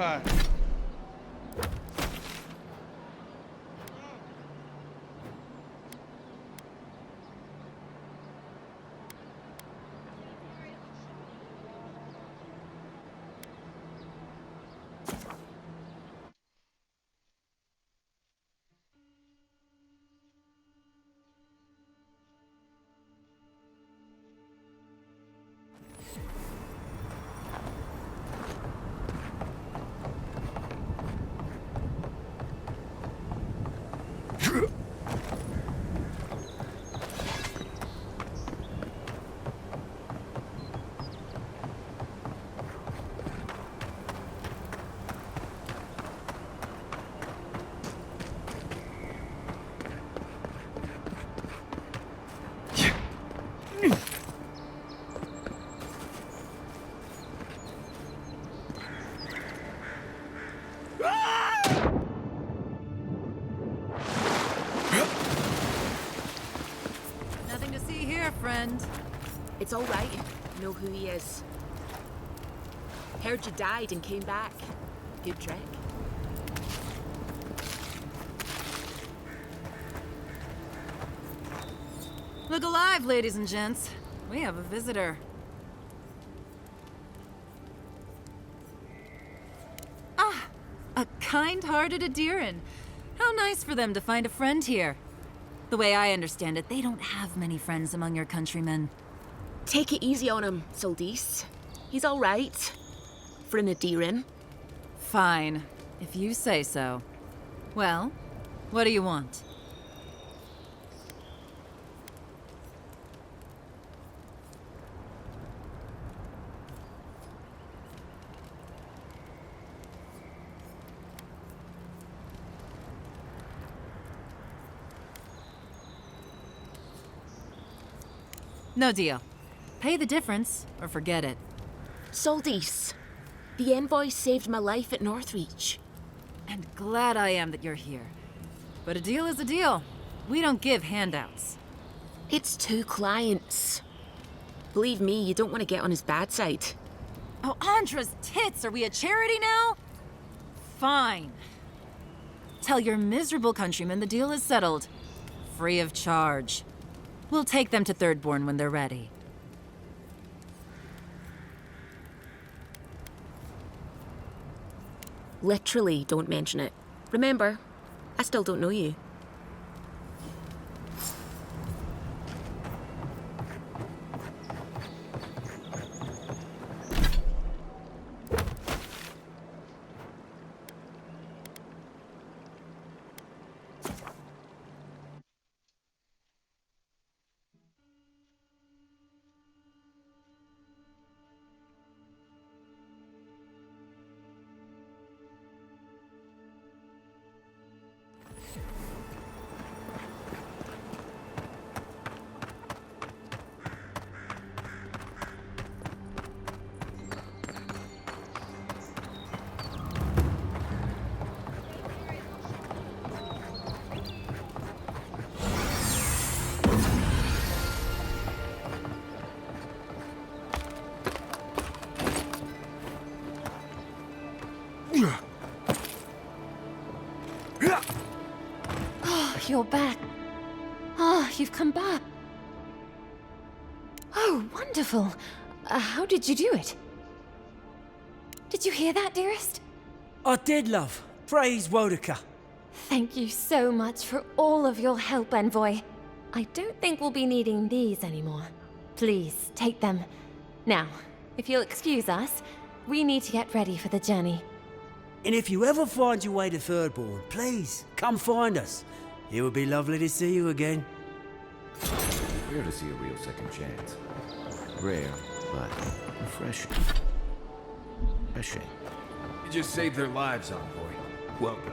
Hi. Nothing to see here, friend. It's all right. You know who he is. Heard you died and came back. Good trick. Look alive, ladies and gents. We have a visitor. Ah, a kind-hearted Adiran. How nice for them to find a friend here. The way I understand it, they don't have many friends among your countrymen. Take it easy on him, Soldis. He's all right. For an Adiran. Fine, if you say so. Well, what do you want? No deal. Pay the difference, or forget it. Soldis. The envoy saved my life at Northreach. And glad I am that you're here. But a deal is a deal. We don't give handouts. It's 2 clients. Believe me, you don't want to get on his bad side. Oh, Andra's tits! Are we a charity now? Fine. Tell your miserable countrymen the deal is settled. Free of charge. We'll take them to Thirdborn when they're ready. Literally, don't mention it. Remember, I still don't know you. You're back. Ah, you've come back. Oh, wonderful. How did you do it? Did you hear that, dearest? I did, love. Praise Wodaka. Thank you so much for all of your help, Envoy. I don't think we'll be needing these anymore. Please, take them. Now, if you'll excuse us, we need to get ready for the journey. And if you ever find your way to Thirdborn, please, come find us. It would be lovely to see you again. Rare to see a real second chance. Rare, but refreshing. Refreshing. You just saved their lives, Envoy. Welcome.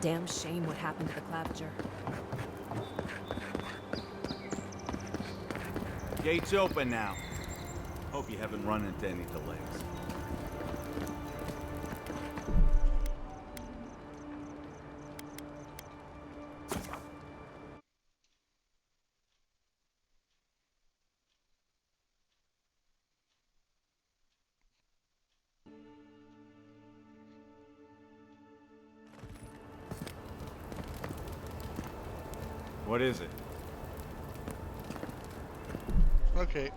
Damn shame what happened to the Clavager. Gate's open now. Hope you haven't run into any delays. What is it? Okay.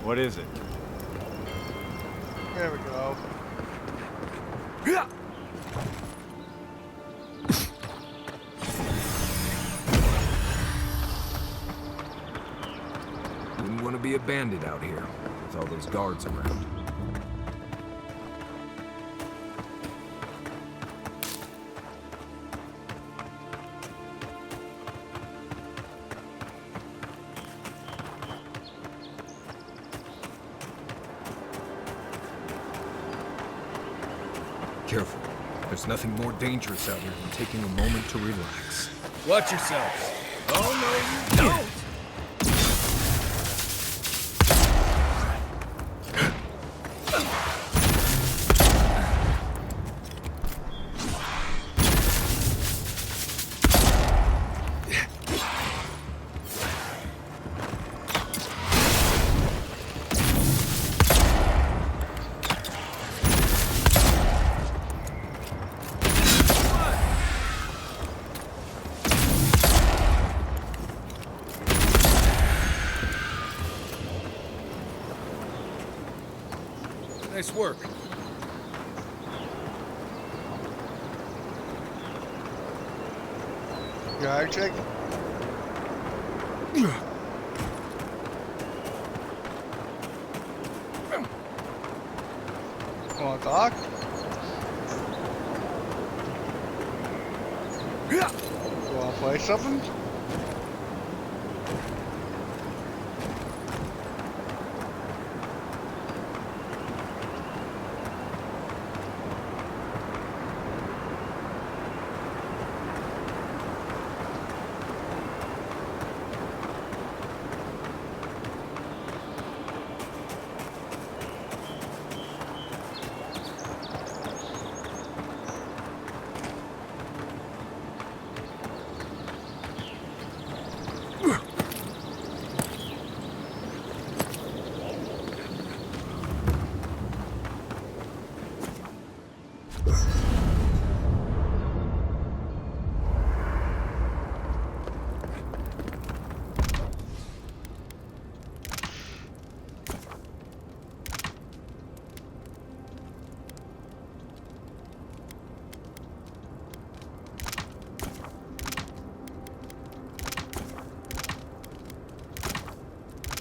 What is it? There we go. Wouldn't want to be a bandit out here with all those guards around. Careful. There's nothing more dangerous out here than taking a moment to relax. Watch yourselves. Oh, no, you don't! Nice work. Guard check. Wanna talk? Wanna play something?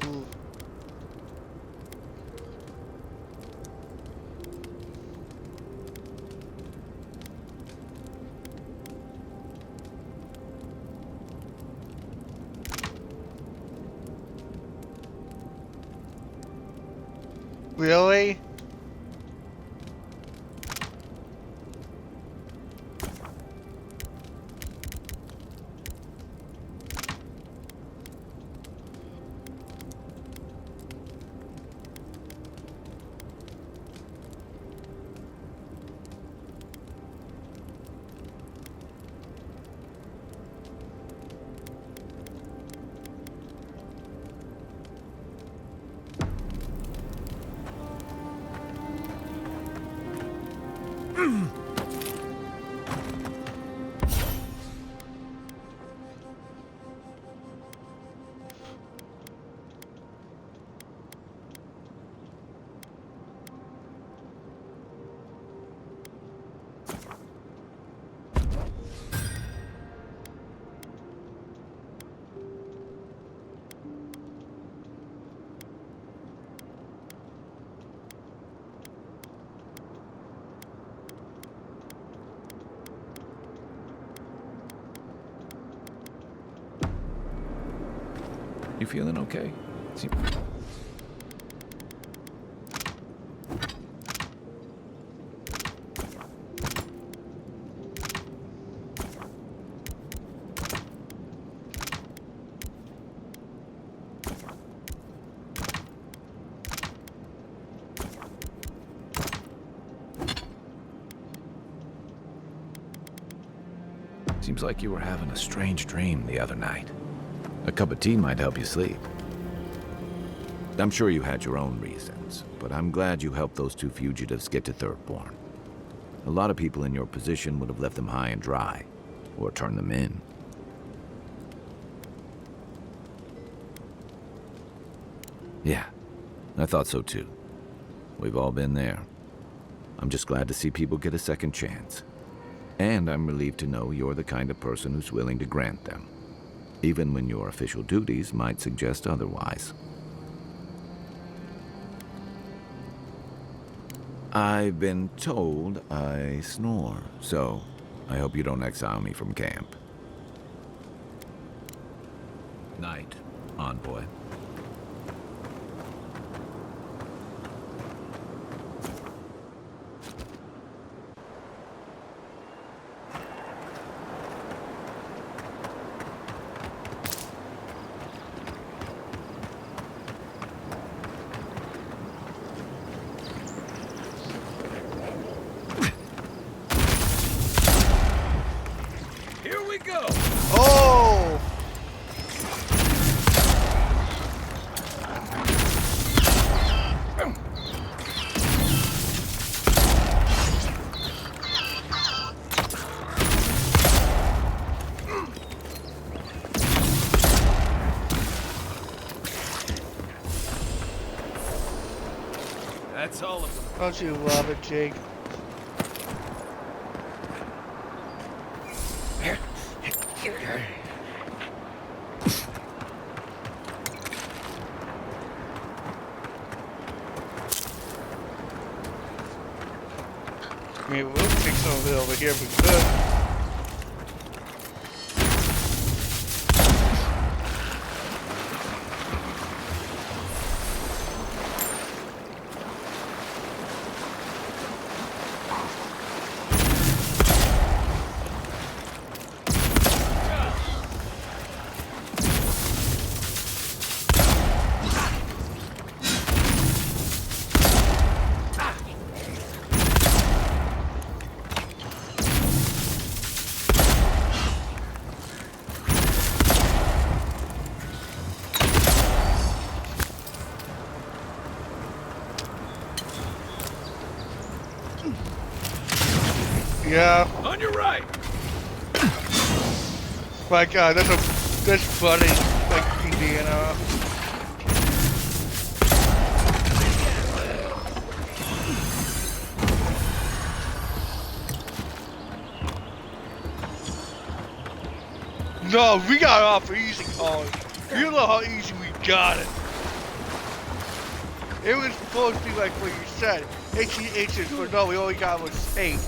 Ooh. Really? You feeling okay? Seems like you were having a strange dream the other night. A cup of tea might help you sleep. I'm sure you had your own reasons, but I'm glad you helped those two fugitives get to Thirdborn. A lot of people in your position would have left them high and dry, or turned them in. Yeah, I thought so too. We've all been there. I'm just glad to see people get a second chance. And I'm relieved to know you're the kind of person who's willing to grant them, even when your official duties might suggest otherwise. I've been told I snore, so I hope you don't exile me from camp. Night, envoy. Oh! That's all of them. Don't you love it, Jake? mean, we'll take some of it over here if we could. Yeah. On your right. My God, that's funny. Like Indiana. No, we got off easy, Colin. You know how easy we got it. It was supposed to be like what you said, 18 inches, but no, we only got was 8.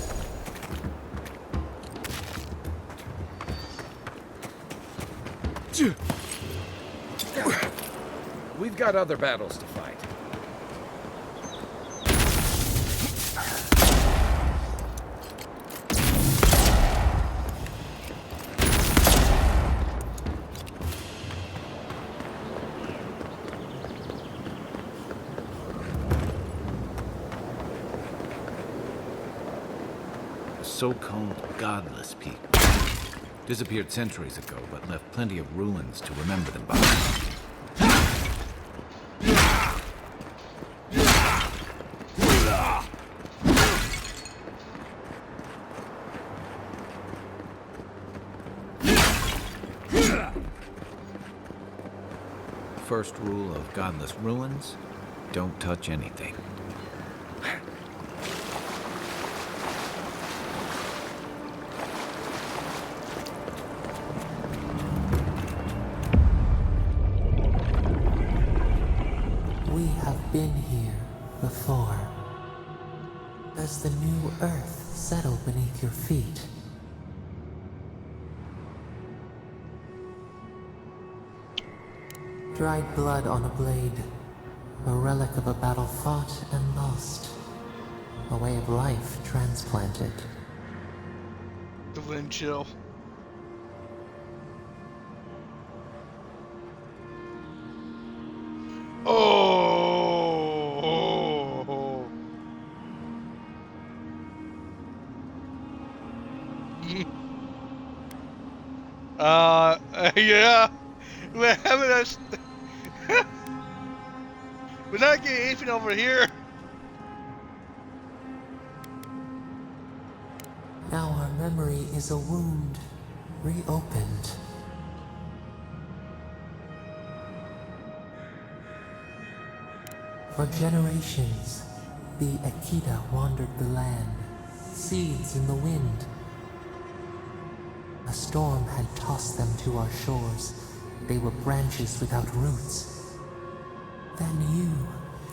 We've got other battles to fight. So-called godless people. Disappeared centuries ago, but left plenty of ruins to remember them by. First rule of godless ruins, don't touch anything. We have been here before. Does the new earth settle beneath your feet? Dried blood on a blade, a relic of a battle fought and lost, a way of life transplanted. The wind chill. Oh. Yeah. We're having us. We're not getting anything over here. Now our memory is a wound, reopened. For generations, the Akita wandered the land, seeds in the wind. A storm had tossed them to our shores. They were branches without roots. Then you,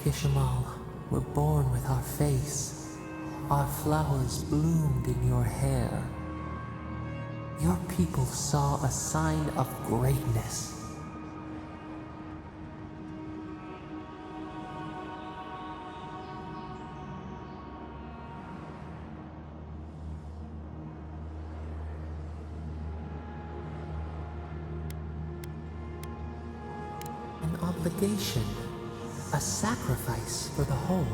Kishimal, were born with our face. Our flowers bloomed in your hair. Your people saw a sign of greatness. An obligation, a sacrifice for the whole.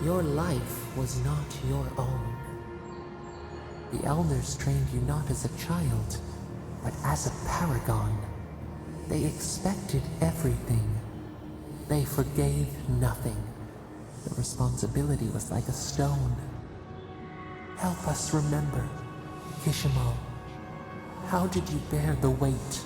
Your life was not your own. The elders trained you not as a child, but as a paragon. They expected everything. They forgave nothing. The responsibility was like a stone. Help us remember, Kishimal. How did you bear the weight?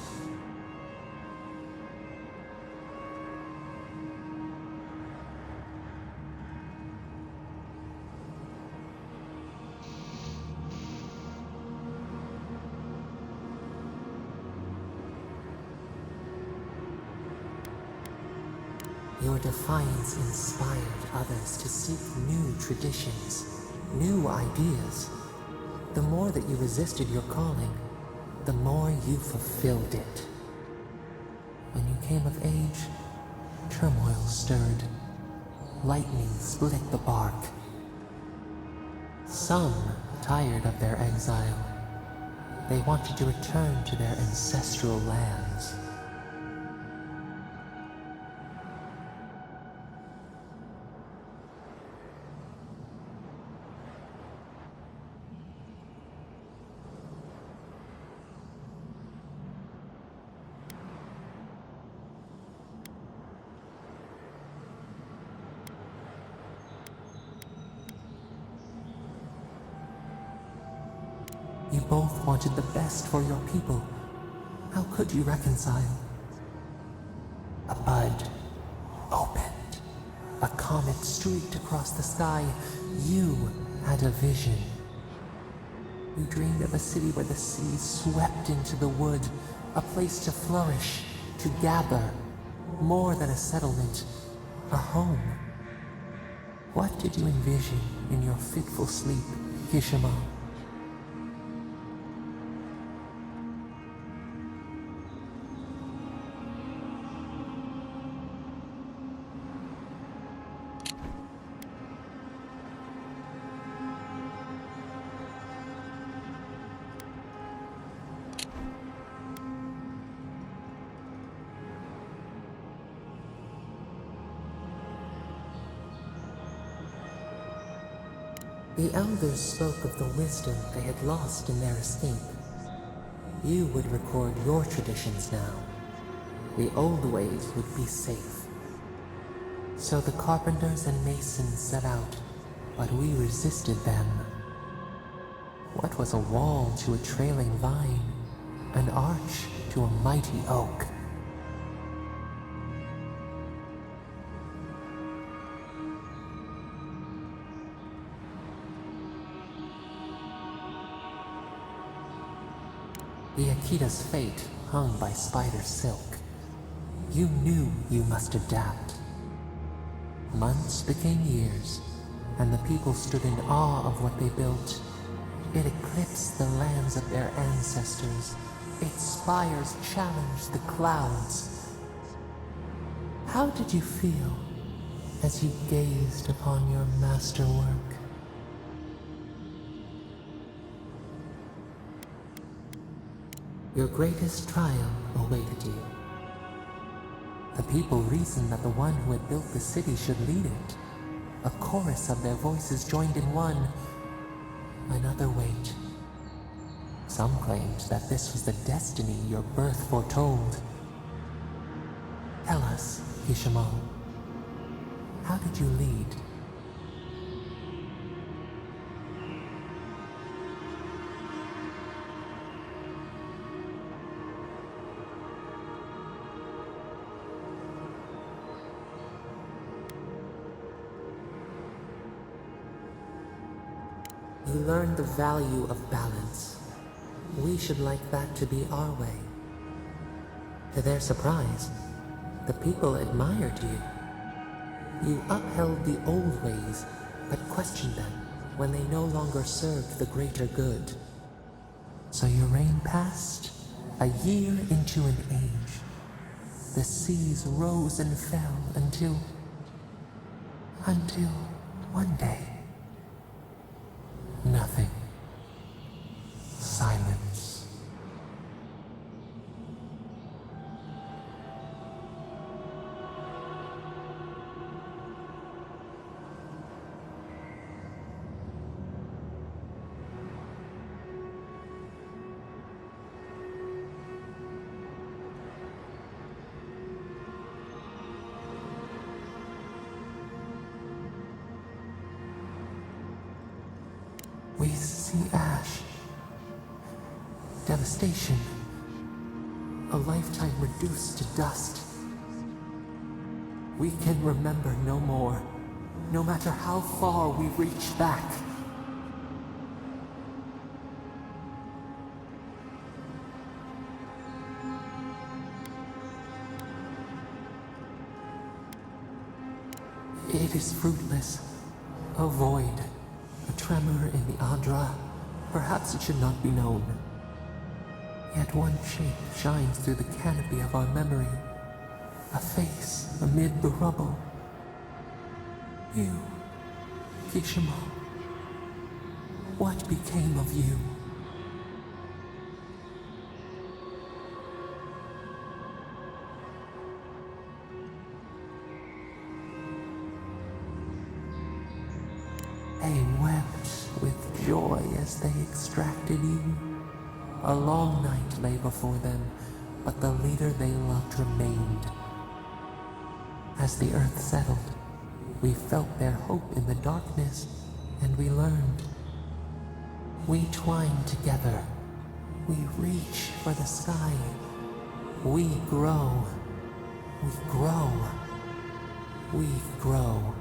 Your defiance inspired others to seek new traditions. new ideas. The more that you resisted your calling, the more you fulfilled it. When you came of age, turmoil stirred. Lightning split the bark. Some, tired of their exile, they wanted to return to their ancestral lands. You both wanted the best for your people. How could you reconcile? A bud opened. A comet streaked across the sky. You had a vision. You dreamed of a city where the sea swept into the wood, a place to flourish, to gather, more than a settlement, a home. What did you envision in your fitful sleep, Kishima? The elders spoke of the wisdom they had lost in their escape. You would record your traditions now. The old ways would be safe. So the carpenters and masons set out, but we resisted them. What was a wall to a trailing vine? An arch to a mighty oak? The Akita's fate hung by spider silk. You knew you must adapt. Months became years, and the people stood in awe of what they built. It eclipsed the lands of their ancestors. Its spires challenged the clouds. How did you feel as you gazed upon your masterwork? Your greatest trial awaited you. The people reasoned that the one who had built the city should lead it. A chorus of their voices joined in one. Another wait. Some claimed that this was the destiny your birth foretold. Tell us, Kishima, how did you lead? You learned the value of balance. We should like that to be our way. To their surprise, the people admired you. You upheld the old ways, but questioned them when they no longer served the greater good. So your reign passed, a year into an age. The seas rose and fell until one day. Nothing. Silence. We see ash, devastation, a lifetime reduced to dust. We can remember no more, no matter how far we reach back. It is fruitless, a void, a tremor in the Adra. Perhaps it should not be known. Yet one shape shines through the canopy of our memory. A face amid the rubble. You, Kishimo. What became of you? They wept with joy as they extracted you. A long night lay before them, but the leader they loved remained. As the earth settled, we felt their hope in the darkness, and we learned. We twine together. We reach for the sky. We grow. We grow. We grow.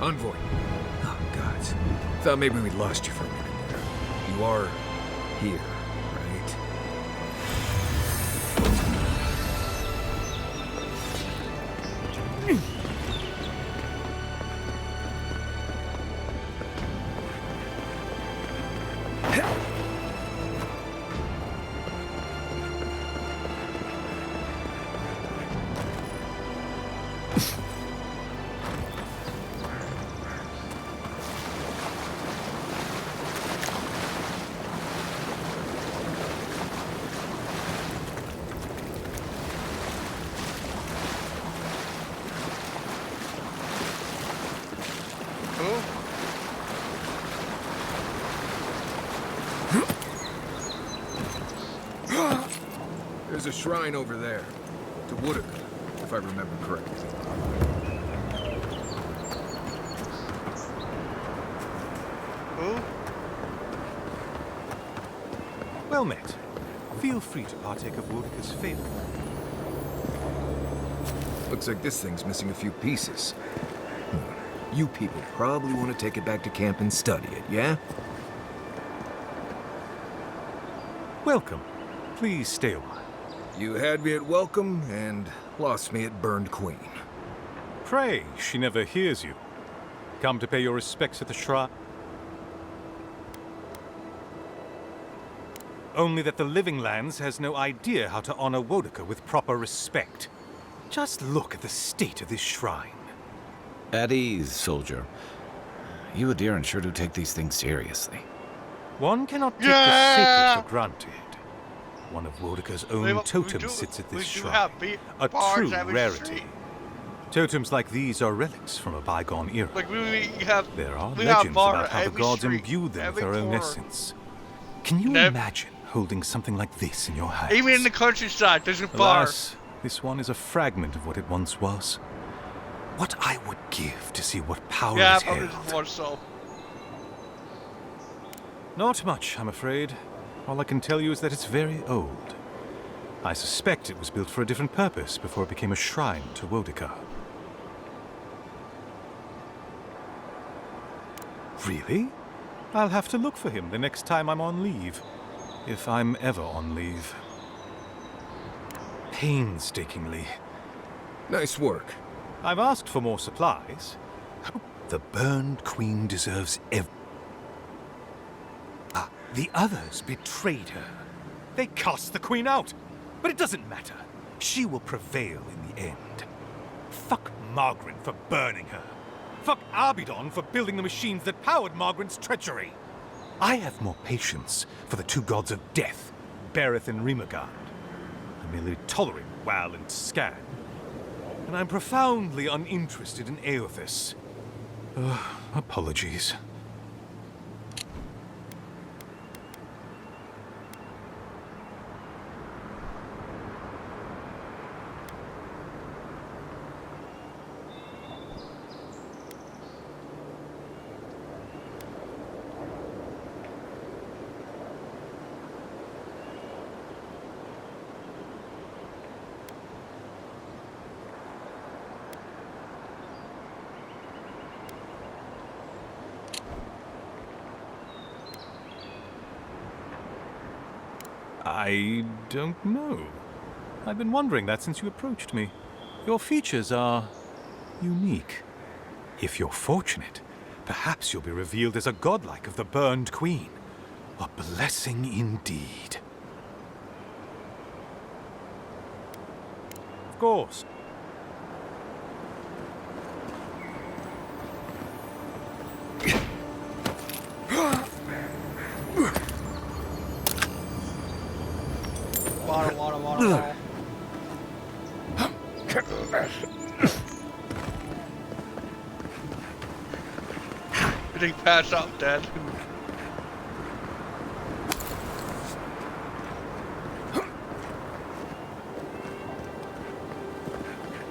Envoy. Oh, God. Thought maybe we lost you for a minute there. You are here, right? There's a shrine over there, to Woodaka, if I remember correctly. Who? Well met. Feel free to partake of Wodaka's fate. Looks like this thing's missing a few pieces. You people probably want to take it back to camp and study it, yeah? Welcome. Please stay a while. You had me at welcome and lost me at burned queen. Pray, she never hears you. Come to pay your respects at the shrine. Only that the Living Lands has no idea how to honor Wodaka with proper respect. Just look at the state of this shrine. At ease, soldier. You Adiran sure do take these things seriously. One cannot take the sacred for granted. One of Wodaka's own totems sits at this shrine. A true rarity. Totems like these are relics from a bygone era. Like we have. There are we have legends bar about how the every gods street, imbued them with every their own corner. essence. Can you Nev- imagine holding something like this in your hands? Even in the countryside, there's a bar. Alas, this one is a fragment of what it once was. What I would give to see what power Yeah, is probably held. more so. Not much, I'm afraid. All I can tell you is that it's very old. I suspect it was built for a different purpose before it became a shrine to Wodica. Really? I'll have to look for him the next time I'm on leave. If I'm ever on leave. Painstakingly. Nice work. I've asked for more supplies. The Burned Queen deserves the others betrayed her. They cast the Queen out. But it doesn't matter. She will prevail in the end. Fuck Margaret for burning her. Fuck Arbidon for building the machines that powered Margaret's treachery. I have more patience for the two gods of death, Bereth and Rimagard. I merely tolerate Wal and Scan. And I'm profoundly uninterested in Aothis. Apologies. I don't know. I've been wondering that since you approached me. Your features are unique. If you're fortunate, perhaps you'll be revealed as a godlike of the Burned Queen. A blessing indeed. Of course. Water. I think he passed out dead.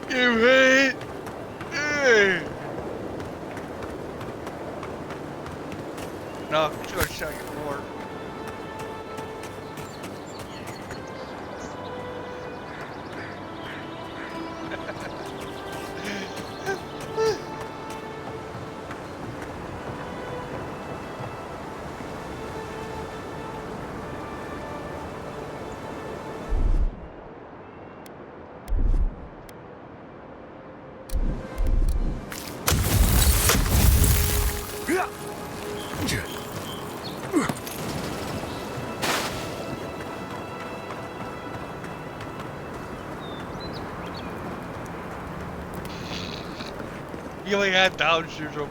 You hate. No, I'm just gonna shut your door. You only had Down syndrome.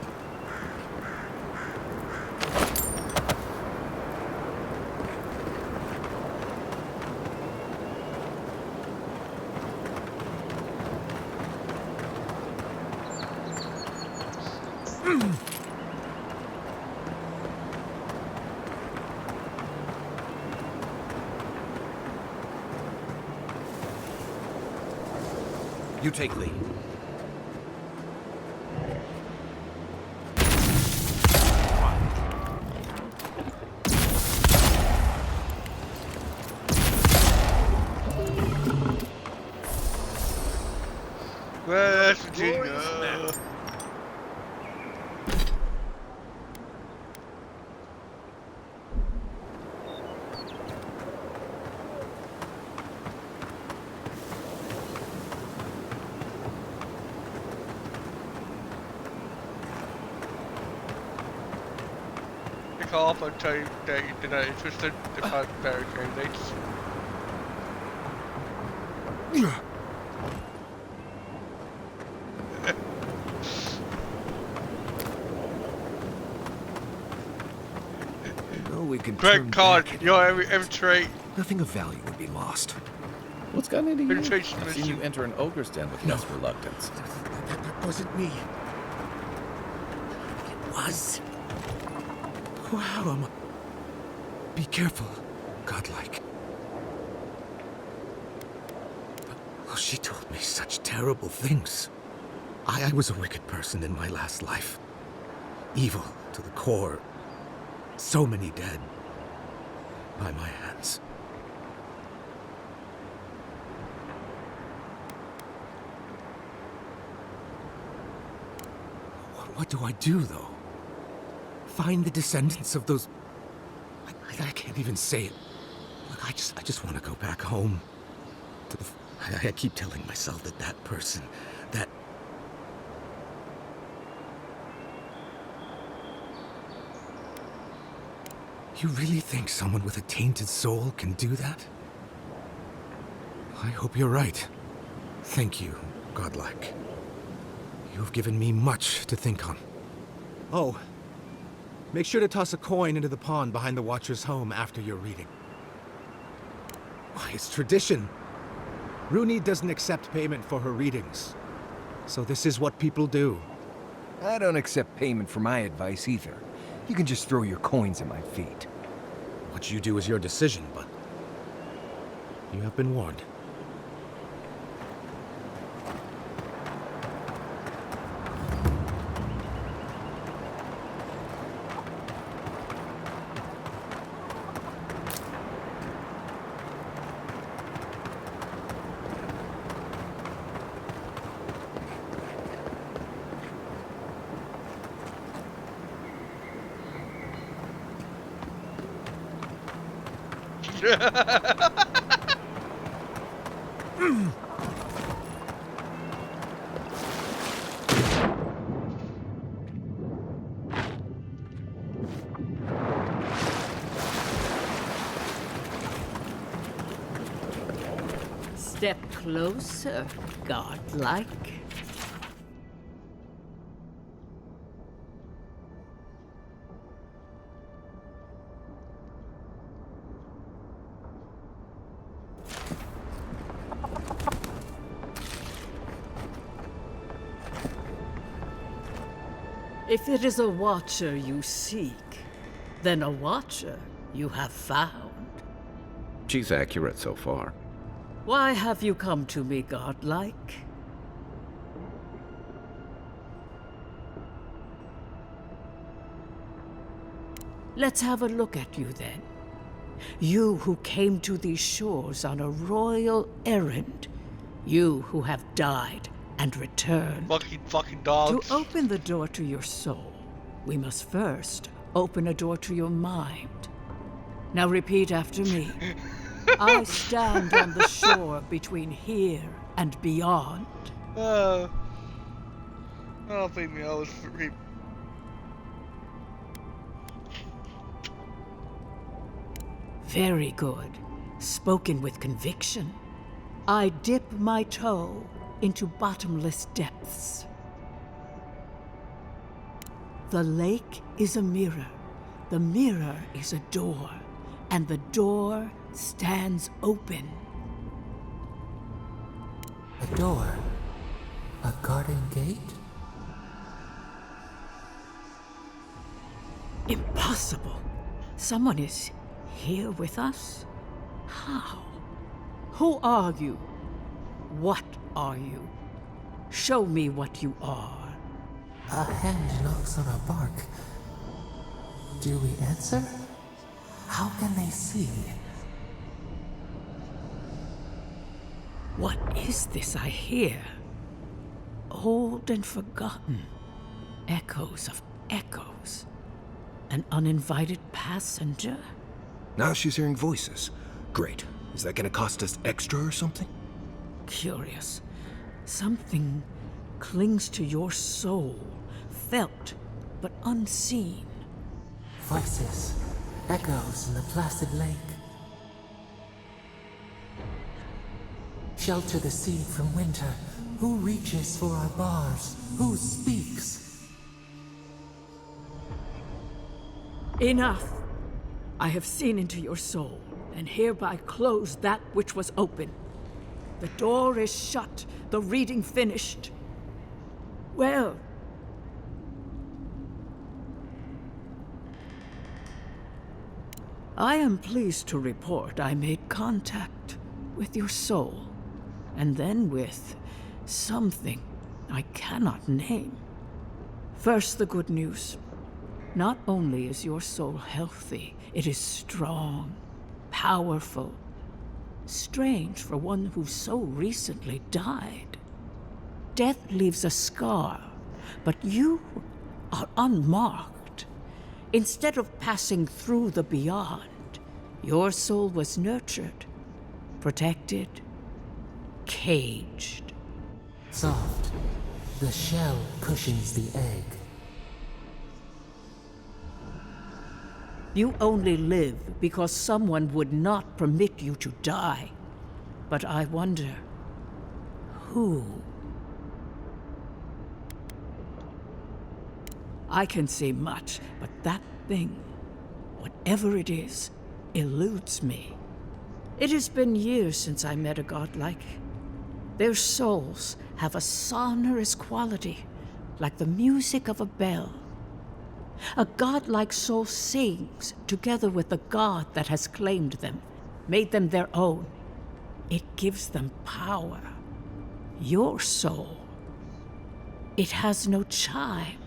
You take lead. West Virginia. Call up and tell you that you did not interested to find better candidates. No, we can Great turn card, back. you know, every trait. Nothing of value would be lost. What's gotten into you? Penetration I've seen mission. you enter an ogre's den with less reluctance. That wasn't me. It was. Wow, Be careful, godlike. Oh, she told me such terrible things. I was a wicked person in my last life. Evil to the core. So many dead. By my hands. What do I do, though? Find the descendants of those... I can't even say it. Look, I just want to go back home. To the... I keep telling myself that person, that... You really think someone with a tainted soul can do that? I hope you're right. Thank you, godlike. You've given me much to think on. Oh, make sure to toss a coin into the pond behind the Watcher's home after your reading. Why, it's tradition. Rooney doesn't accept payment for her readings. So this is what people do. I don't accept payment for my advice either. You can just throw your coins at my feet. What you do is your decision, but... you have been warned. Step closer, godlike. If it is a watcher you seek, then a watcher you have found. She's accurate so far. Why have you come to me, godlike? Let's have a look at you then. You who came to these shores on a royal errand. You who have died and returned. Fucking dogs. To open the door to your soul, we must first open a door to your mind. Now repeat after me. I stand on the shore between here and beyond. I don't think I was... Very good. Spoken with conviction. I dip my toe into bottomless depths. The lake is a mirror. The mirror is a door. And the door stands open. A door? A garden gate? Impossible. Someone is here with us? How? Who are you? What are you? Show me what you are. A hand knocks on our bark. Do we answer? How can they see? What is this I hear? Old and forgotten. Echoes of echoes. An uninvited passenger? Now she's hearing voices. Great. Is that gonna cost us extra or something? Curious. Something clings to your soul, felt but unseen. Voices, echoes in the placid lake. Shelter the seed from winter. Who reaches for our bars? Who speaks? Enough! I have seen into your soul, and hereby close that which was open. The door is shut, the reading finished. Well, I am pleased to report I made contact with your soul, and then with something I cannot name. First, the good news. Not only is your soul healthy, it is strong, powerful. Strange for one who so recently died. Death leaves a scar, but you are unmarked. Instead of passing through the beyond, your soul was nurtured, protected, caged. Soft. The shell cushions the egg. You only live because someone would not permit you to die. But I wonder, who? I can say much, but that thing, whatever it is, eludes me. It has been years since I met a godlike. Their souls have a sonorous quality, like the music of a bell. A godlike soul sings together with the god that has claimed them, made them their own. It gives them power. Your soul, it has no chime.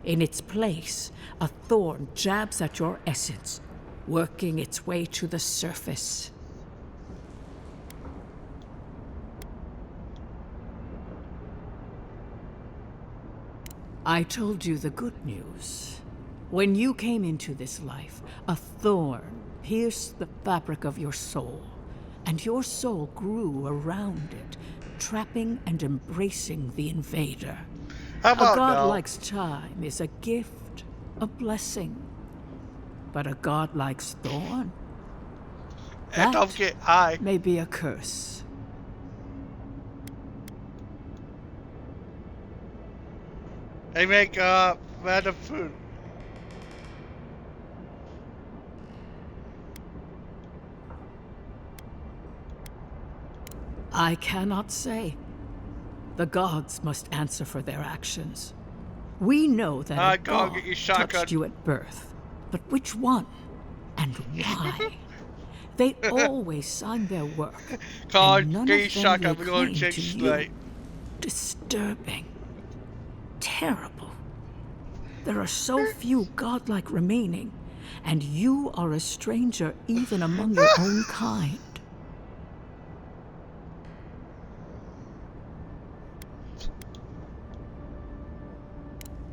In its place, a thorn jabs at your essence, working its way to the surface. I told you the good news. When you came into this life, a thorn pierced the fabric of your soul, and your soul grew around it, trapping and embracing the invader. How A about godlike's chime is a gift, a blessing. But a godlike's thorn? And don't get high. May be a curse. They make random food. I cannot say. The gods must answer for their actions. We know that a Go god get your shotgun. touched you at birth. But which one? And why? They always sign their work. God, and none get of your them shotgun. lay We're going claim to to change you. tonight. Disturbing. Terrible. There are so few godlike remaining, and you are a stranger even among your own kind.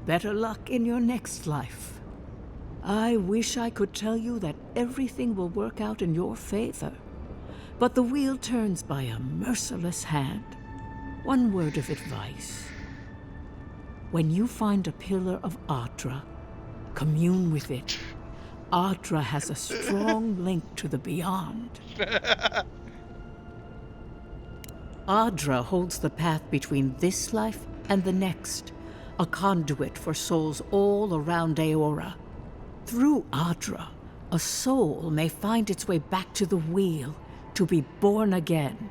Better luck in your next life. I wish I could tell you that everything will work out in your favor, but the wheel turns by a merciless hand. One word of advice. When you find a pillar of Ardra, commune with it. Ardra has a strong link to the beyond. Ardra holds the path between this life and the next, a conduit for souls all around Aora. Through Ardra, a soul may find its way back to the wheel, to be born again.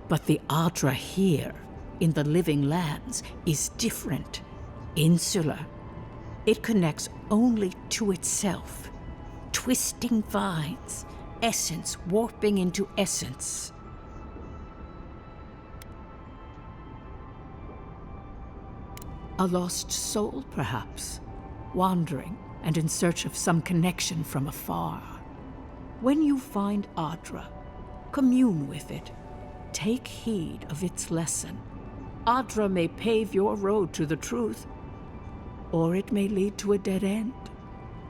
But the Ardra here, in the living lands, is different, insular. It connects only to itself, twisting vines, essence warping into essence. A lost soul, perhaps, wandering and in search of some connection from afar. When you find Ardra, commune with it. Take heed of its lesson. Ardra may pave your road to the truth, or it may lead to a dead end.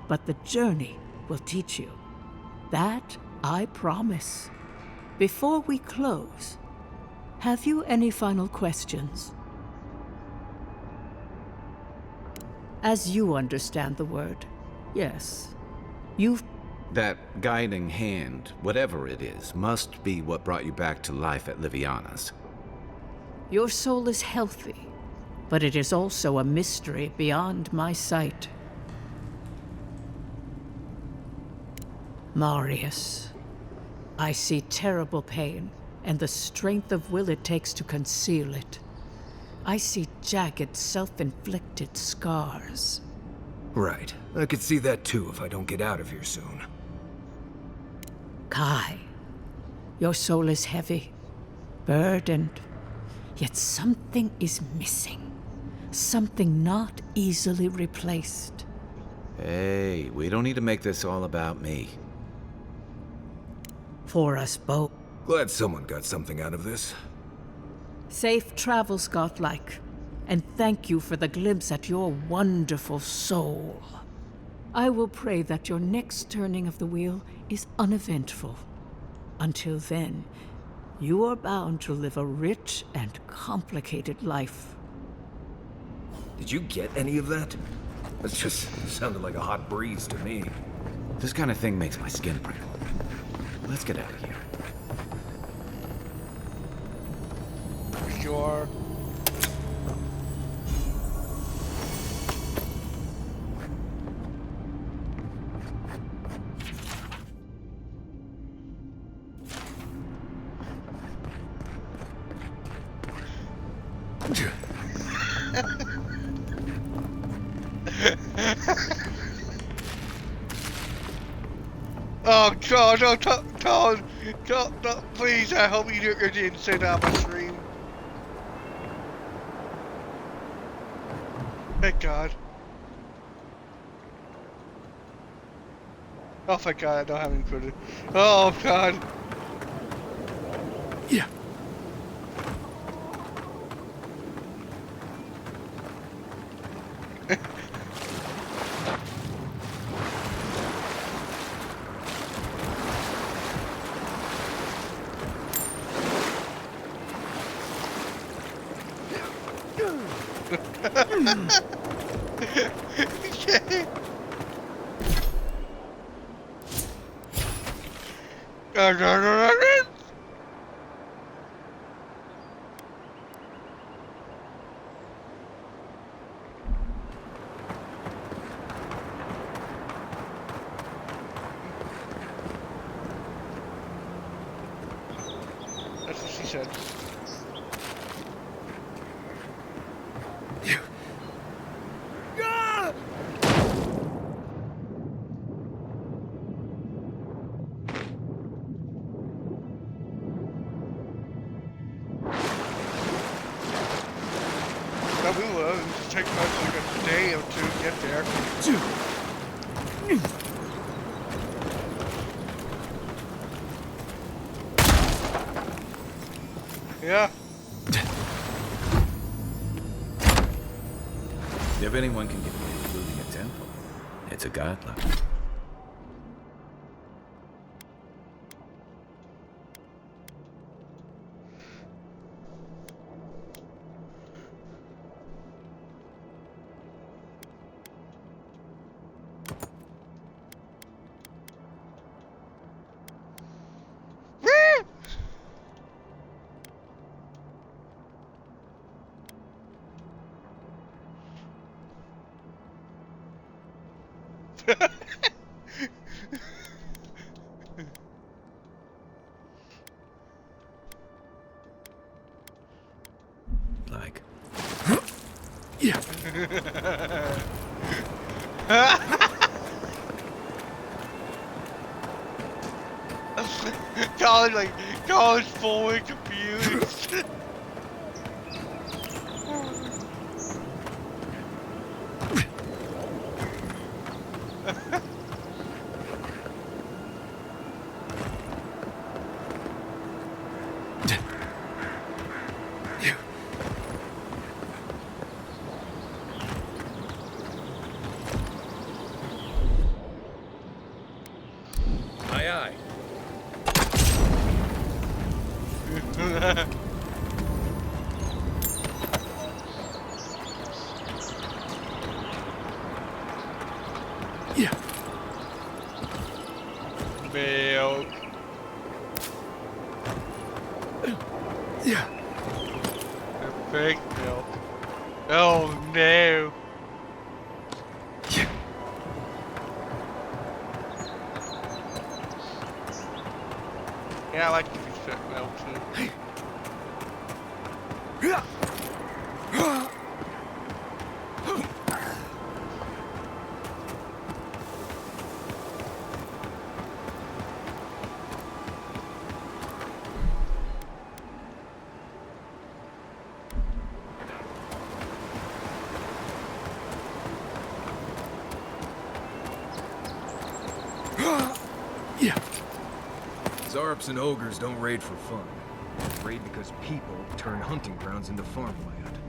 But the journey will teach you. That I promise. Before we close, have you any final questions? As you understand the word, yes. That guiding hand, whatever it is, must be what brought you back to life at Liviana's. Your soul is healthy, but it is also a mystery beyond my sight. Marius, I see terrible pain and the strength of will it takes to conceal it. I see jagged, self-inflicted scars. Right. I could see that too if I don't get out of here soon. Kai, your soul is heavy, burdened, yet something is missing. Something not easily replaced. Hey, we don't need to make this all about me. For us both. Glad someone got something out of this. Safe travels, Godlike, and thank you for the glimpse at your wonderful soul. I will pray that your next turning of the wheel is uneventful. Until then, you are bound to live a rich and complicated life. Did you get any of that? That just sounded like a hot breeze to me. This kind of thing makes my skin prickle. Let's get out of here. Sure. Oh God, no, Todd, no, please, I hope you didn't say that on my stream. Thank God. Oh, thank God, I don't have any footage. Oh, God. Yeah. That's what she said. No, we will. It'll take us like a day or two to get there. Yeah. If anyone can get me including a temple, it's a godlike. Like. Yeah. College fully confused. Aye, aye. Yeah. Milk. Yeah. Fake milk. Oh no. Yeah. Yeah, I like to be struck well too. Zarps and ogres don't raid for fun. They raid because people turn hunting grounds into farmland.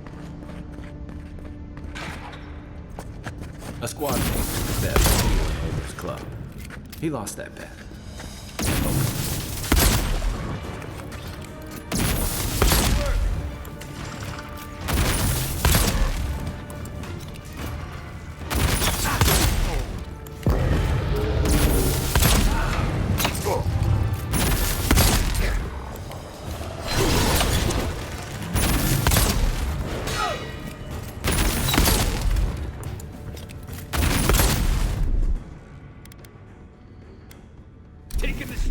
A squad mate took a bet with you in Ogre's Club. He lost that bet. Taking this.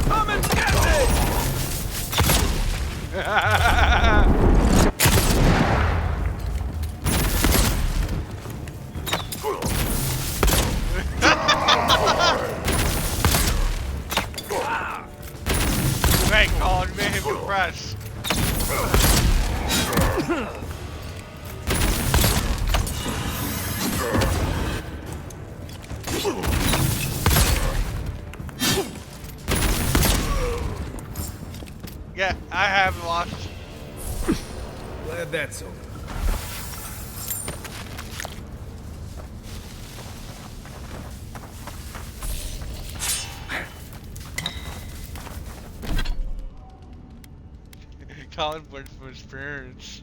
Come and get Thank God, made him press. Yeah, I have lost. Glad that's over. Colin went for his parents.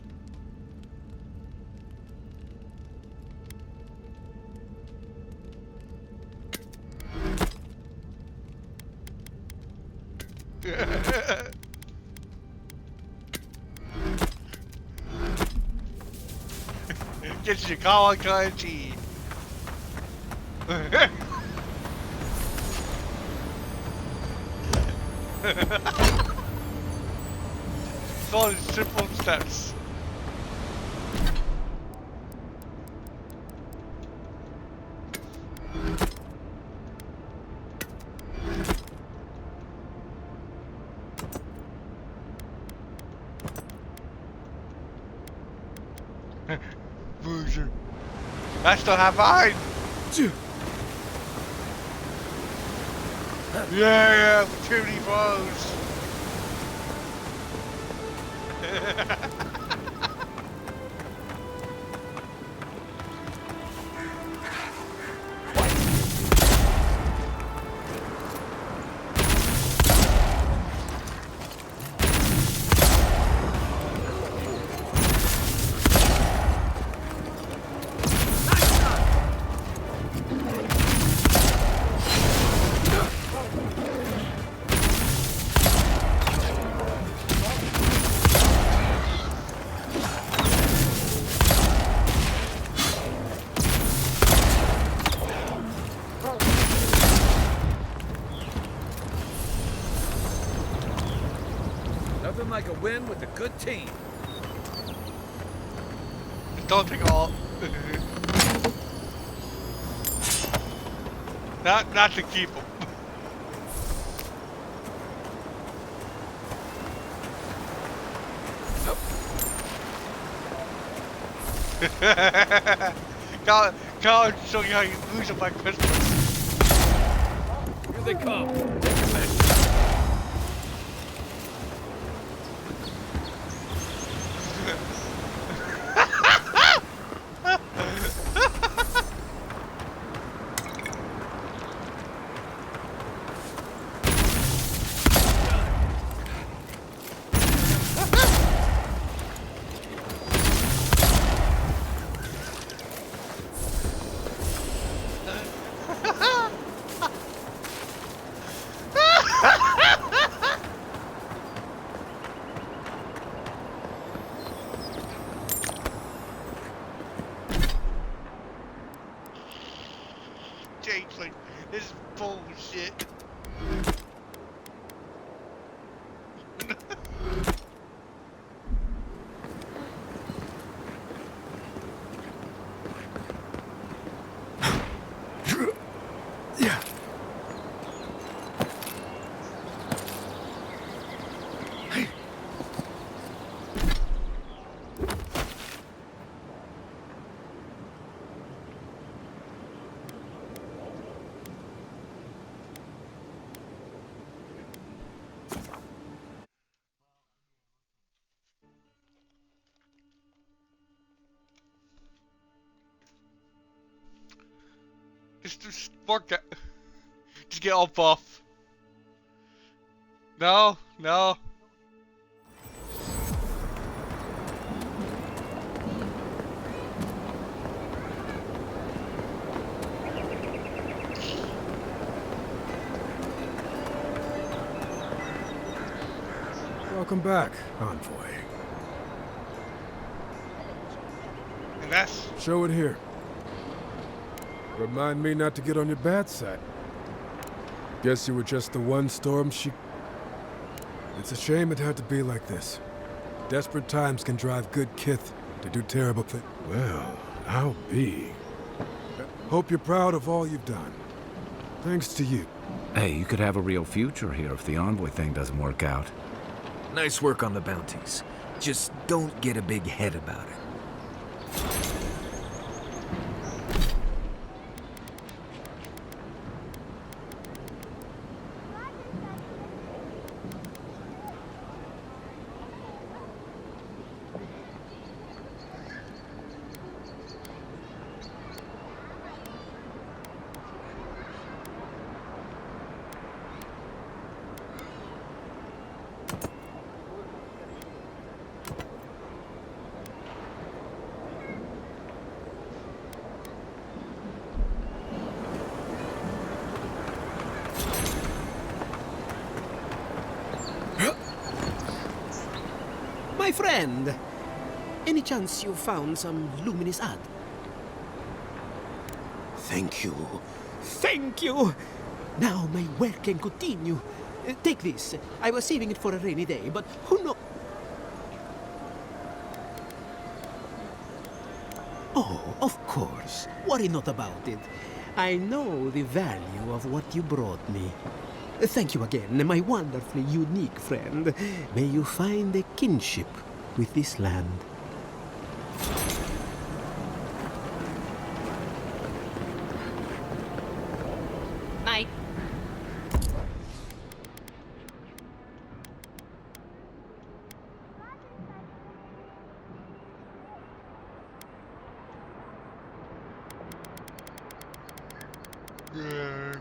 Get your Colin tea. It's all these simple steps. Boozer. I still have mine. Yeah, too many foes. Nothing like a win with a good team. Don't take all. Not to keep them. Colin, show you how you lose them by Christmas. Here they come. Ha Just fuck it. Just get all buff. No, no. Welcome back, Envoy. And that's... Show it here. Remind me not to get on your bad side. Guess you were just the one storm she... It's a shame it had to be like this. Desperate times can drive good kith to do terrible things. Well, I'll be. Hope you're proud of all you've done. Thanks to you. Hey, you could have a real future here if the Envoy thing doesn't work out. Nice work on the bounties. Just don't get a big head about it. My friend, any chance you found some luminous ad? Thank you. Thank you! Now my work can continue. Take this. I was saving it for a rainy day, but who knows? Oh, of course. Worry not about it. I know the value of what you brought me. Thank you again, my wonderfully unique friend. May you find a kinship with this land. Bye. Yeah.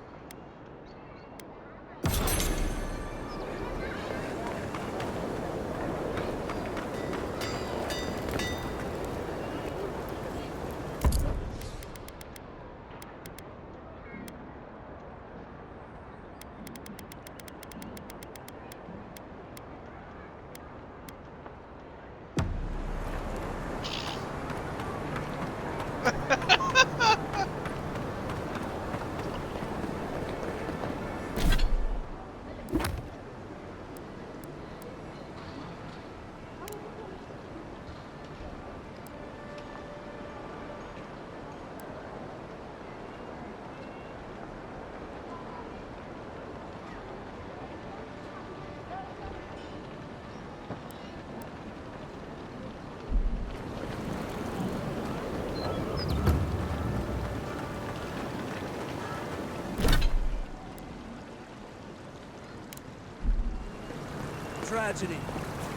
Tragedy.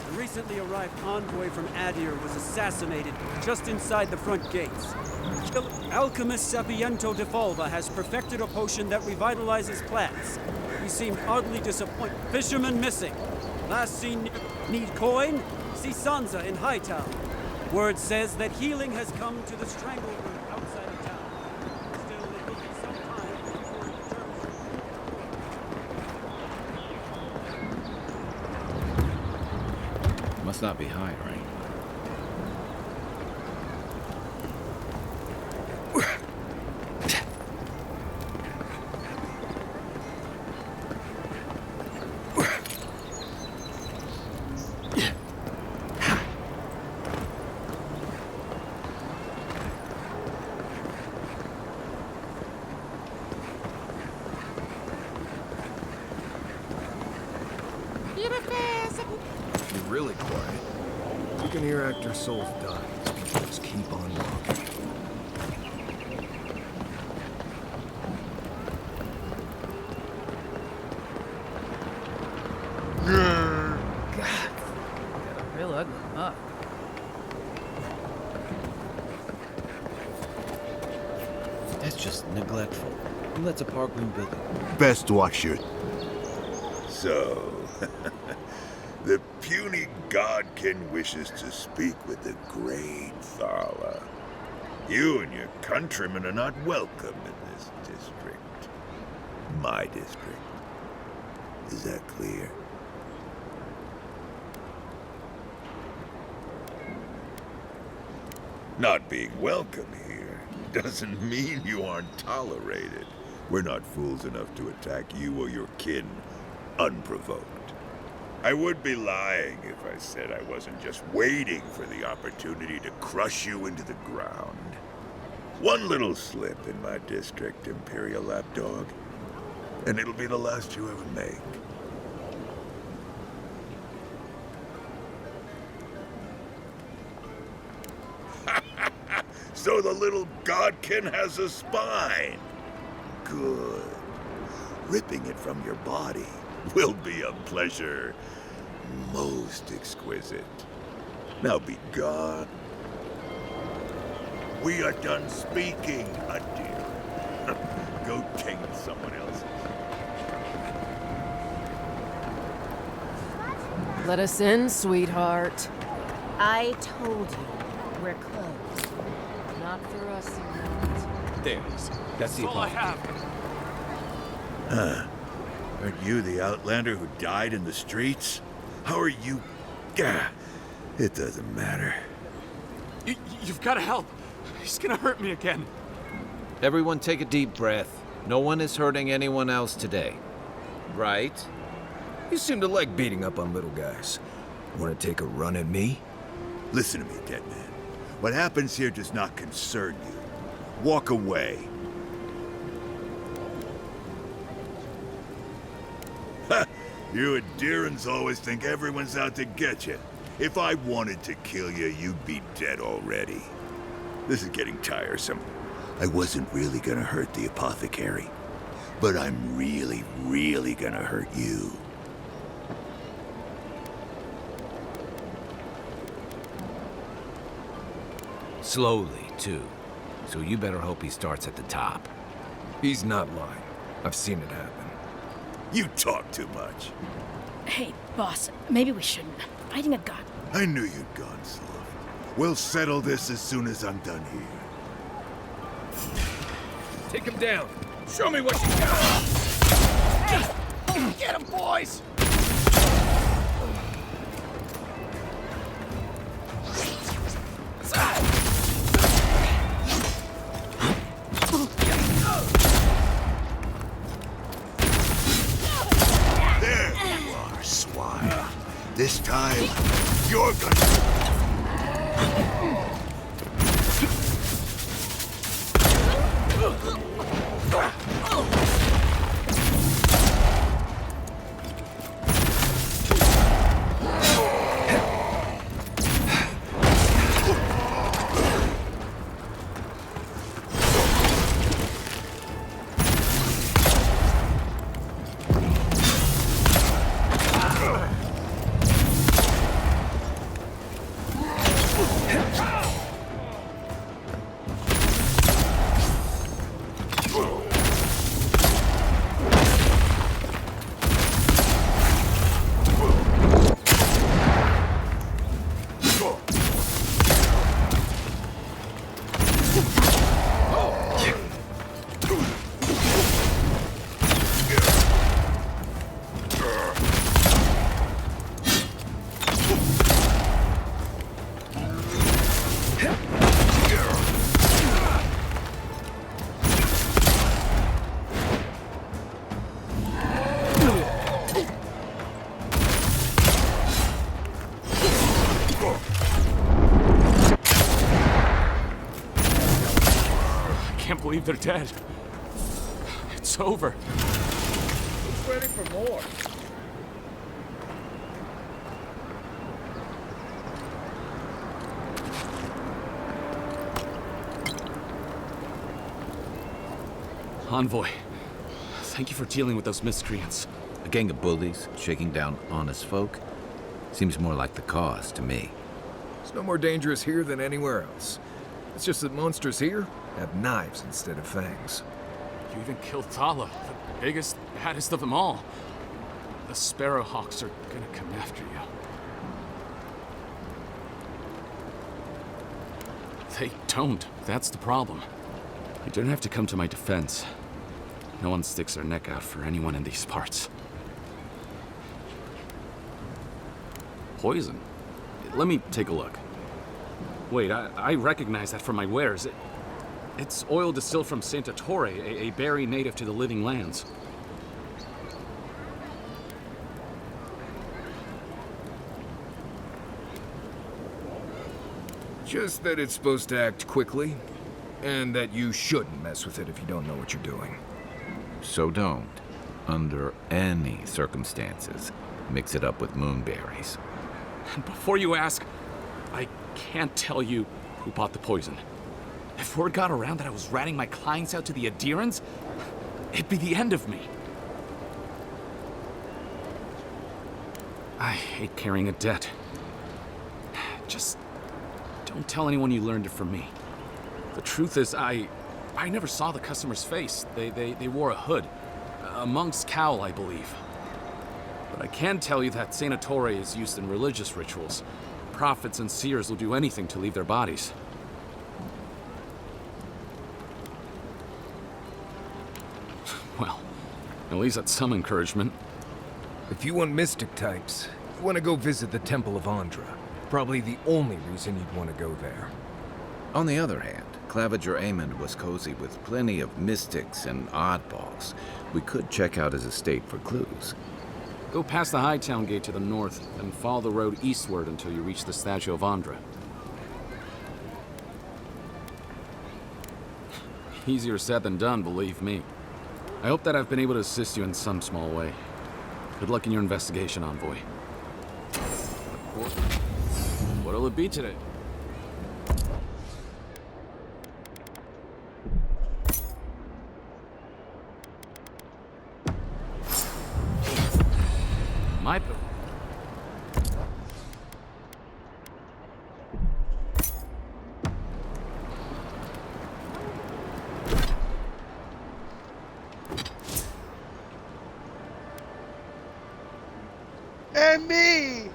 The recently arrived envoy from Adir was assassinated just inside the front gates. Alchemist Sapiento de Falva has perfected a potion that revitalizes plants. He seemed oddly disappointed. Fisherman missing. Last seen need coin? See Sansa in Hightown. Word says that healing has come to the Strangleroot outside of town. Still, it will be some time before it returns. Must not be high, right? You're really quiet. You can hear actor souls die. Just keep on walking. God, got a real ugly mug. That's just neglectful. And lets a Parkland building. Best watch your... So, the puny godkin wishes to speak with the great Thala. You and your countrymen are not welcome in this district. My district. Is that clear? Not being welcome here doesn't mean you aren't tolerated. We're not fools enough to attack you or your kin unprovoked. I would be lying if I said I wasn't just waiting for the opportunity to crush you into the ground. One little slip in my district, Imperial Lapdog, and it'll be the last you ever make. So the little godkin has a spine. Good. Ripping it from your body will be a pleasure most exquisite. Now be gone. We are done speaking, dear. Go tame someone else. Let us in, sweetheart. I told you, we're closed. Not for us, you won't. There it is. That's the all I have. Aren't you the Outlander who died in the streets? How are you... Gah, it doesn't matter. You've got to help. He's gonna hurt me again. Everyone take a deep breath. No one is hurting anyone else today. Right? You seem to like beating up on little guys. Want to take a run at me? Listen to me, dead man. What happens here does not concern you. Walk away. Ha! You Adyrans always think everyone's out to get you. If I wanted to kill you, you'd be dead already. This is getting tiresome. I wasn't really gonna hurt the apothecary, but I'm really, really gonna hurt you. Slowly, too. So you better hope he starts at the top. He's not lying. I've seen it happen. You talk too much. Hey, boss, maybe we shouldn't. Fighting a god. I knew you'd gone soft. We'll settle this as soon as I'm done here. Take him down. Show me what you got. Hey! Get him, boys! There you are, swine. This time, you're gonna... Can't believe they're dead. It's over. Who's ready for more? Envoy, thank you for dealing with those miscreants. A gang of bullies shaking down honest folk? Seems more like the cause to me. It's no more dangerous here than anywhere else. It's just that monsters here have knives instead of fangs. You even killed Tala, the biggest, baddest of them all. The Sparrowhawks are gonna come after you. They don't. That's the problem. You don't have to come to my defense. No one sticks their neck out for anyone in these parts. Poison? Let me take a look. Wait, I recognize that from my wares. It's oil distilled from Santa Torre, a berry native to the Living Lands. Just that it's supposed to act quickly, and that you shouldn't mess with it if you don't know what you're doing. So don't, under any circumstances, mix it up with moonberries. And before you ask, I can't tell you who bought the poison. If word got around that I was ratting my clients out to the Adherents, it'd be the end of me. I hate carrying a debt. Just don't tell anyone you learned it from me. The truth is, I never saw the customer's face. They wore a hood. A monk's cowl, I believe. But I can tell you that Santa Torre is used in religious rituals. Prophets and seers will do anything to leave their bodies. Well, at least that's some encouragement. If you want mystic types, you want to go visit the Temple of Andra. Probably the only reason you'd want to go there. On the other hand, Claviger Amond was cozy with plenty of mystics and oddballs. We could check out his estate for clues. Go past the Hightown Gate to the north, and follow the road eastward until you reach the statue of Andra. Easier said than done, believe me. I hope that I've been able to assist you in some small way. Good luck in your investigation, Envoy. What'll it be today? My poo. And me!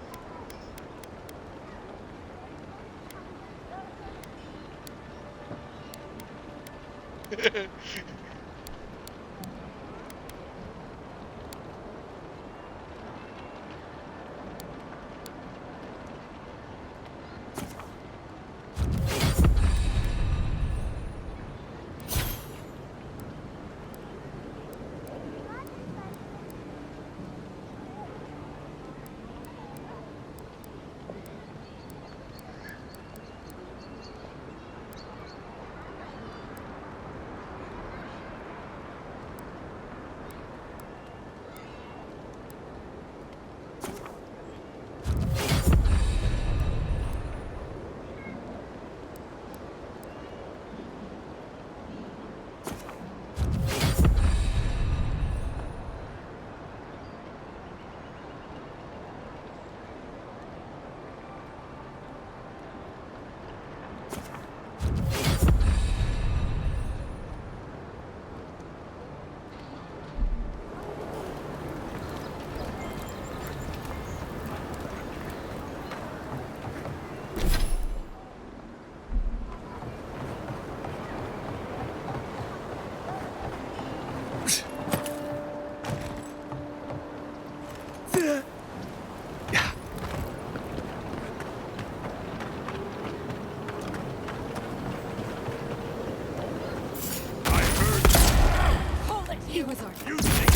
He was our... You think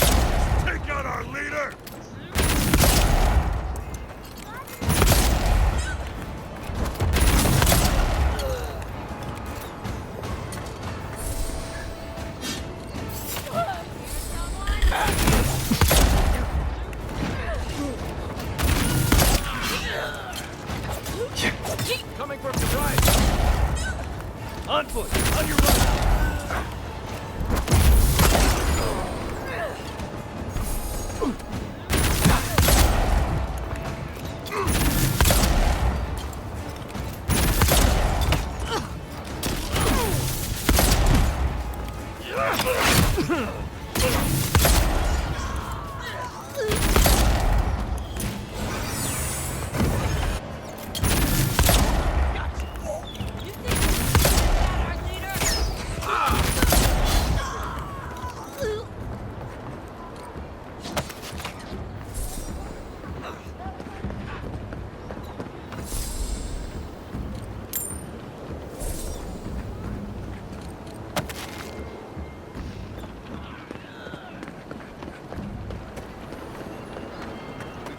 take out our leader? Coming from the right. On foot, on your right.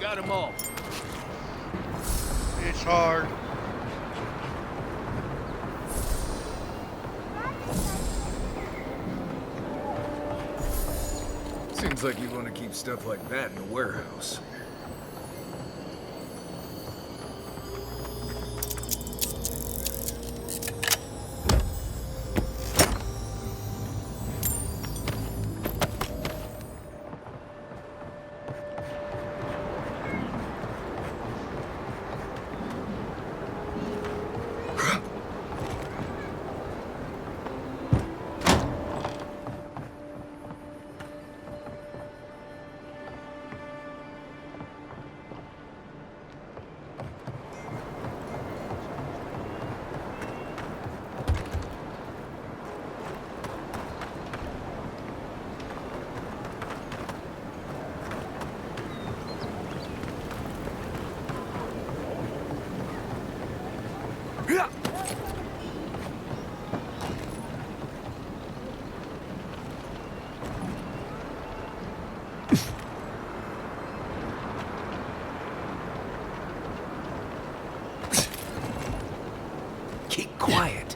Got them all. It's hard. Seems like you want to keep stuff like that in a warehouse. Keep quiet.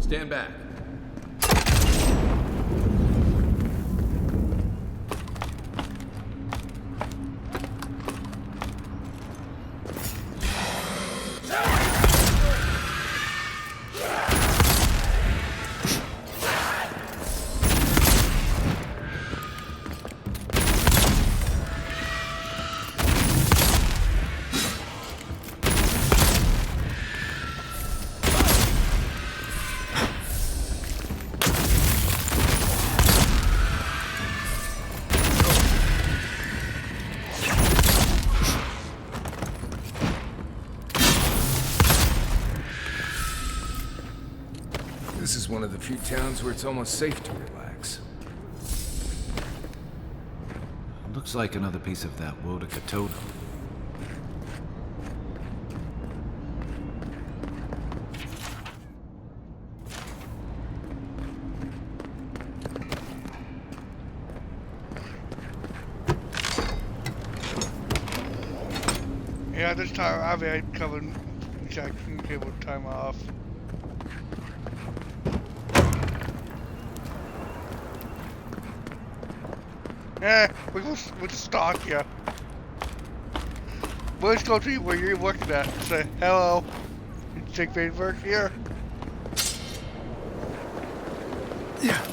Stand back. This is one of the few towns where it's almost safe to relax. Looks like another piece of that Wodaka totem. Yeah, this time I've had covered Jackson cable time off. Yeah, we'll stalk you. We'll just go to where you're working at and say, hello, Jake Vadenberg here. Yeah.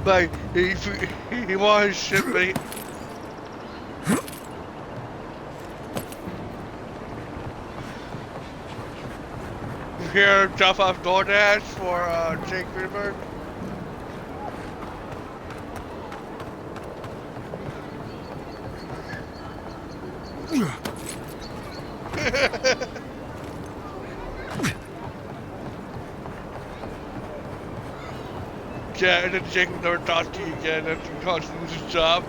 Like, he wants shit, but he... Here, drop off DoorDash for Jake Vadenberg. Yeah, and then Jake will never talk to you again after he calls lose his job.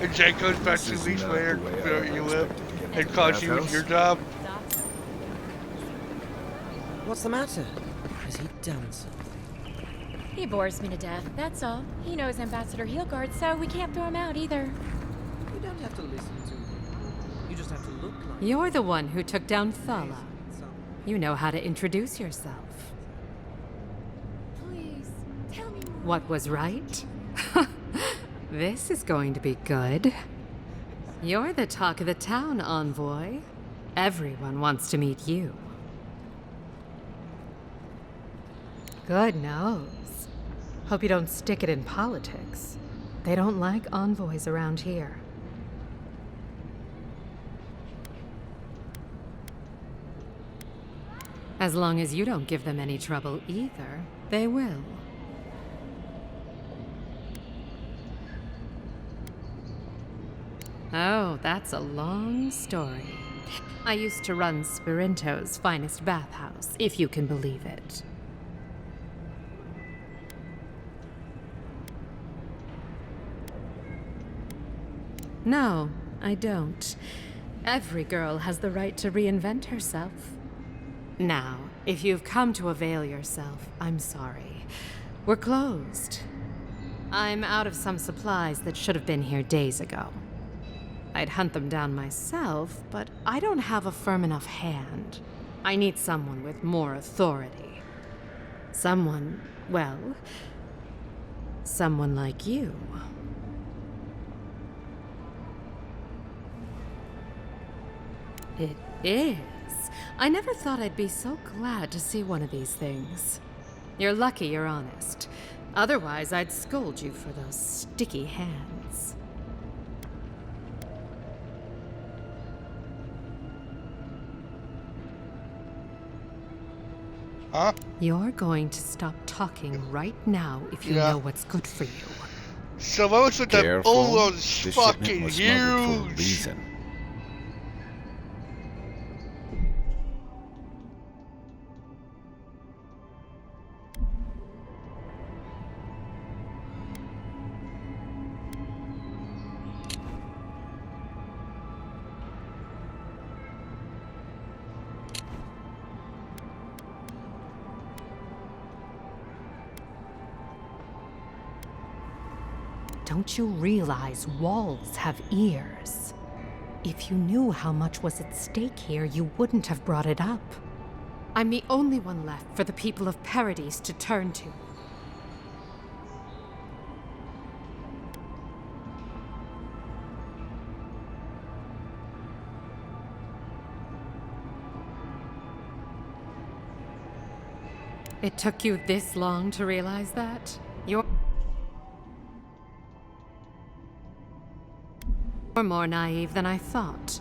And Jake goes back 2 weeks later to where you live and calls you with your job. What's the matter? Has he done something? He bores me to death, that's all. He knows Ambassador Heelguard, so we can't throw him out either. You don't have to listen to him. You just have to look like You're the one who took down Thala. You know how to introduce yourself. Please, What was right? This is going to be good. You're the talk of the town, Envoy. Everyone wants to meet you. Good nose. Hope you don't stick it in politics. They don't like envoys around here. As long as you don't give them any trouble either, they will. Oh, that's a long story. I used to run Spirinto's finest bathhouse, if you can believe it. No, I don't. Every girl has the right to reinvent herself. Now, if you've come to avail yourself, I'm sorry. We're closed. I'm out of some supplies that should have been here days ago. I'd hunt them down myself, but I don't have a firm enough hand. I need someone with more authority. Someone, well, someone like you. It is. I never thought I'd be so glad to see one of these things. You're lucky you're honest. Otherwise, I'd scold you for those sticky hands. Huh? You're going to stop talking right now if you know what's good for you. So what was with the old This fucking shipment was smuggled for a huge? reason. Don't you realize walls have ears? If you knew how much was at stake here, you wouldn't have brought it up. I'm the only one left for the people of Paradise to turn to. It took you this long to realize that? You're more naive than I thought.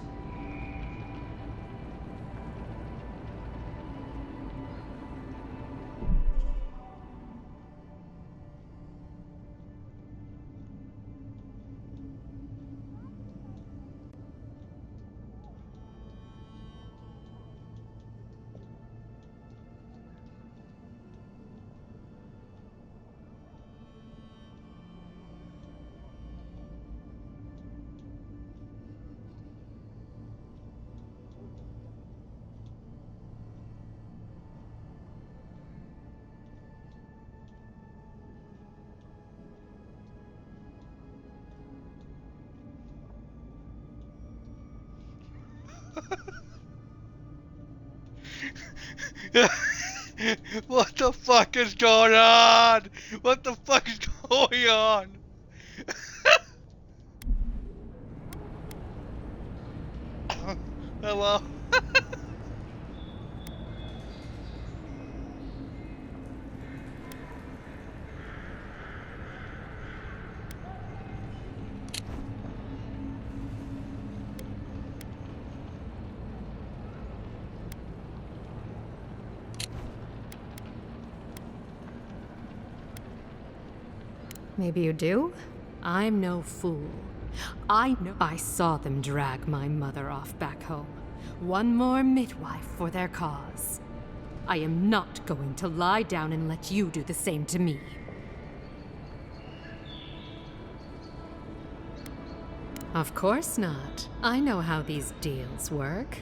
What the fuck is going on? What the fuck is going on? Hello? Maybe you do? I'm no fool. I know I saw them drag my mother off back home. One more midwife for their cause. I am not going to lie down and let you do the same to me. Of course not. I know how these deals work.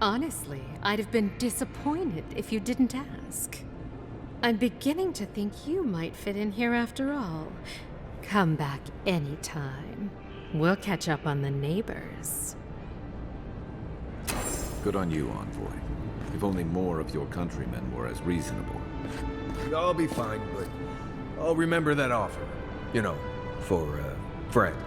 Honestly, I'd have been disappointed if you didn't ask. I'm beginning to think you might fit in here after all. Come back anytime. We'll catch up on the neighbors. Good on you, Envoy. If only more of your countrymen were as reasonable. I'll be fine, but I'll remember that offer. You know, for a friend.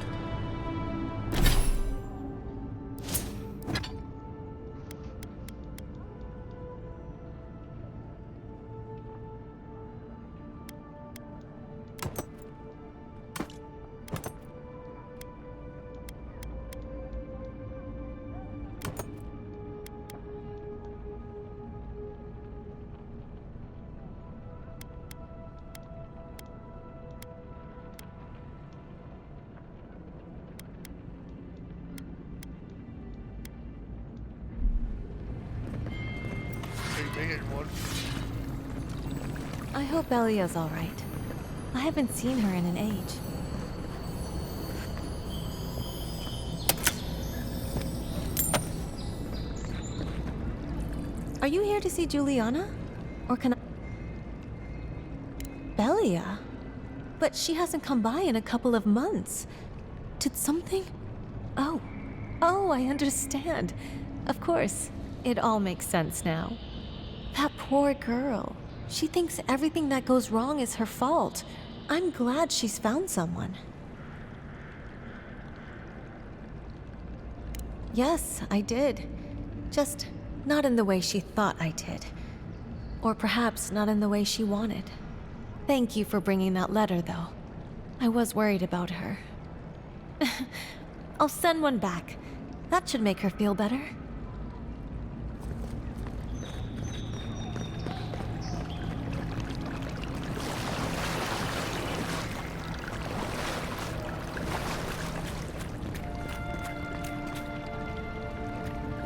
I hope Elia's all right. I haven't seen her in an age. Are you here to see Juliana? Or can I... Belia? But she hasn't come by in a couple of months. Did something... Oh, I understand. Of course. It all makes sense now. That poor girl. She thinks everything that goes wrong is her fault. I'm glad she's found someone. Yes, I did. Just not in the way she thought I did. Or perhaps not in the way she wanted. Thank you for bringing that letter, though. I was worried about her. I'll send one back. That should make her feel better.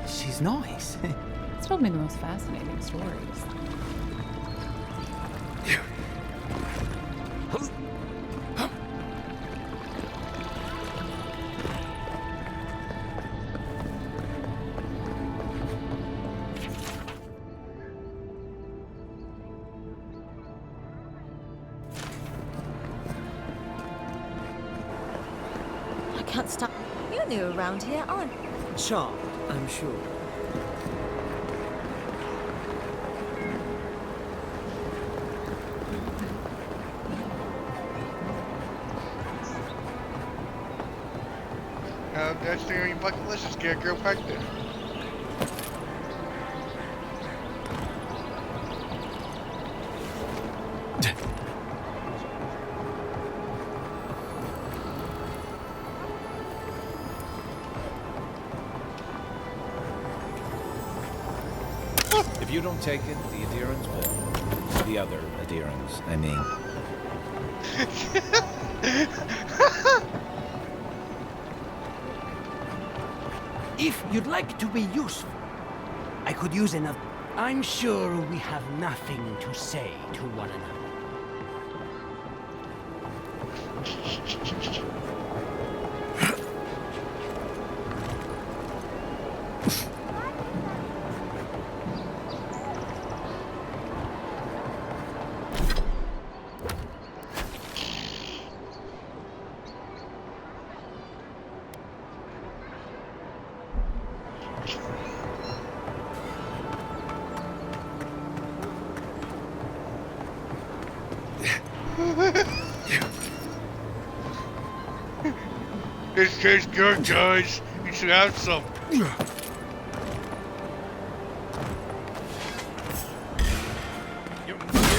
She's nice. It's told me the most fascinating stories. I can't stop. You're new around here, aren't you? Charmed, I'm sure. Next thing on your bucket list is get a girl pregnant. If you don't take it, the adherents will. The other adherents, I mean. If you'd like to be useful, I could use another. I'm sure we have nothing to say to one another. This tastes good, guys. You should have some.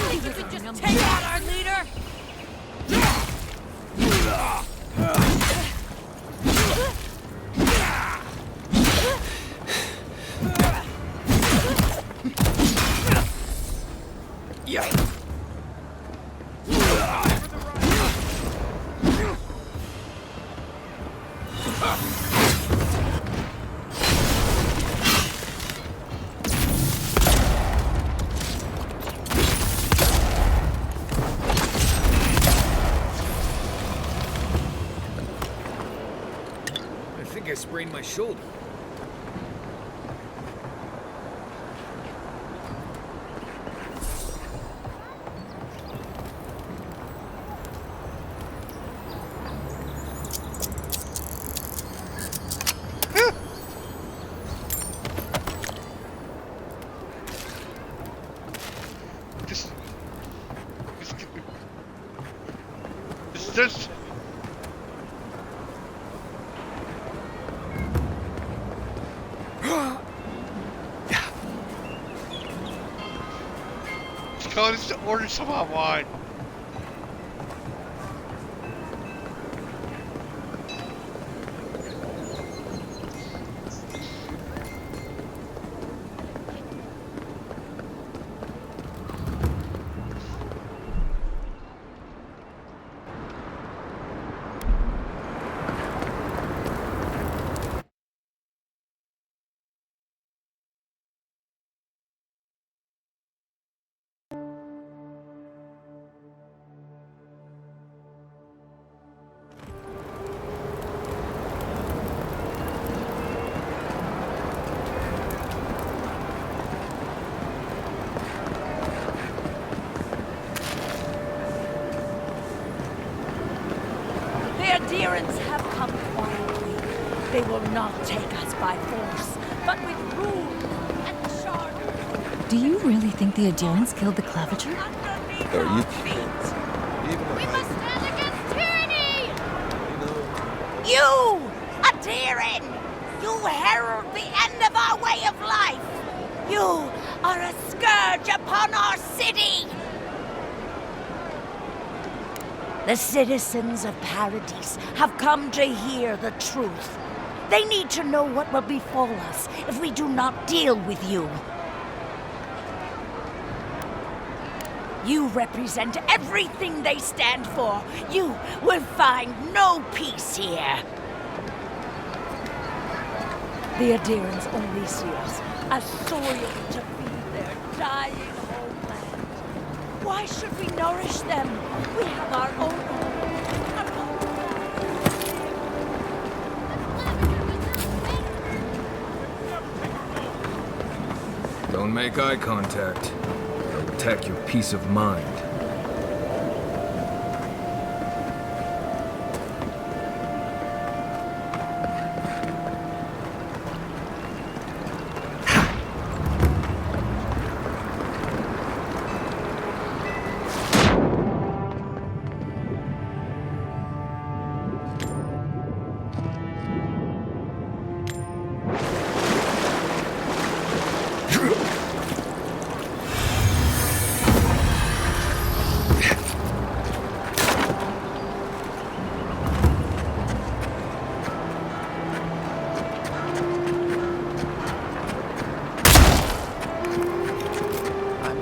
Think you could just take out our leader? I sprained my shoulder. Just... Go to order some hot wine. Adherents have come quietly. They will not take us by force, but with rule and charter. Do you really think the adherents killed the Claviger? Are you... We must stand against tyranny! You, adherent! You herald the end of our way of life! You are a scourge upon our city! The citizens of Paradise have come to hear the truth. They need to know what will befall us if we do not deal with you. You represent everything they stand for. You will find no peace here. The adherents only see us as soil to feed their dying homeland. Why should we nourish them? We have our own home. Don't make eye contact. It'll protect your peace of mind.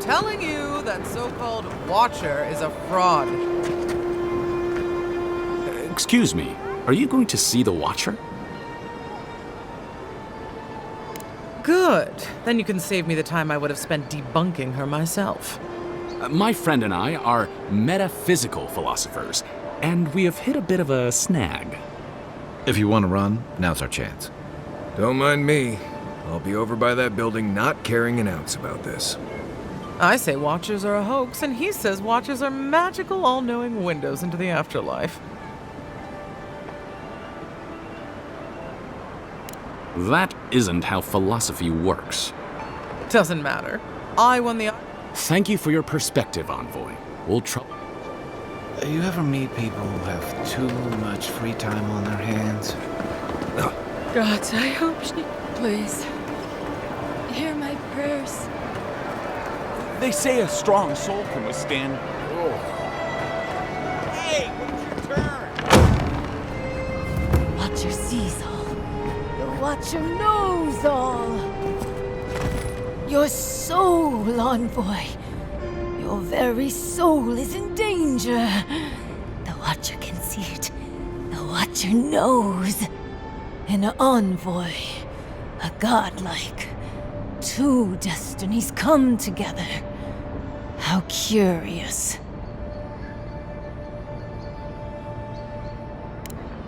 Telling you that so-called Watcher is a fraud. Excuse me, are you going to see the Watcher? Good. Then you can save me the time I would have spent debunking her myself. My friend and I are metaphysical philosophers, and we have hit a bit of a snag. If you want to run, now's our chance. Don't mind me. I'll be over by that building not caring an ounce about this. I say Watchers are a hoax, and he says Watchers are magical, all-knowing windows into the afterlife. That isn't how philosophy works. Doesn't matter. I won the... Thank you for your perspective, Envoy. We'll try... You ever meet people who have too much free time on their hands? God, I hope she... Please. Hear my prayers. They say a strong soul can withstand... Hey, what's your turn? Watcher sees all. The Watcher knows all. Your soul, Envoy. Your very soul is in danger. The Watcher can see it. The Watcher knows. An Envoy. A godlike. Two destinies come together. How curious.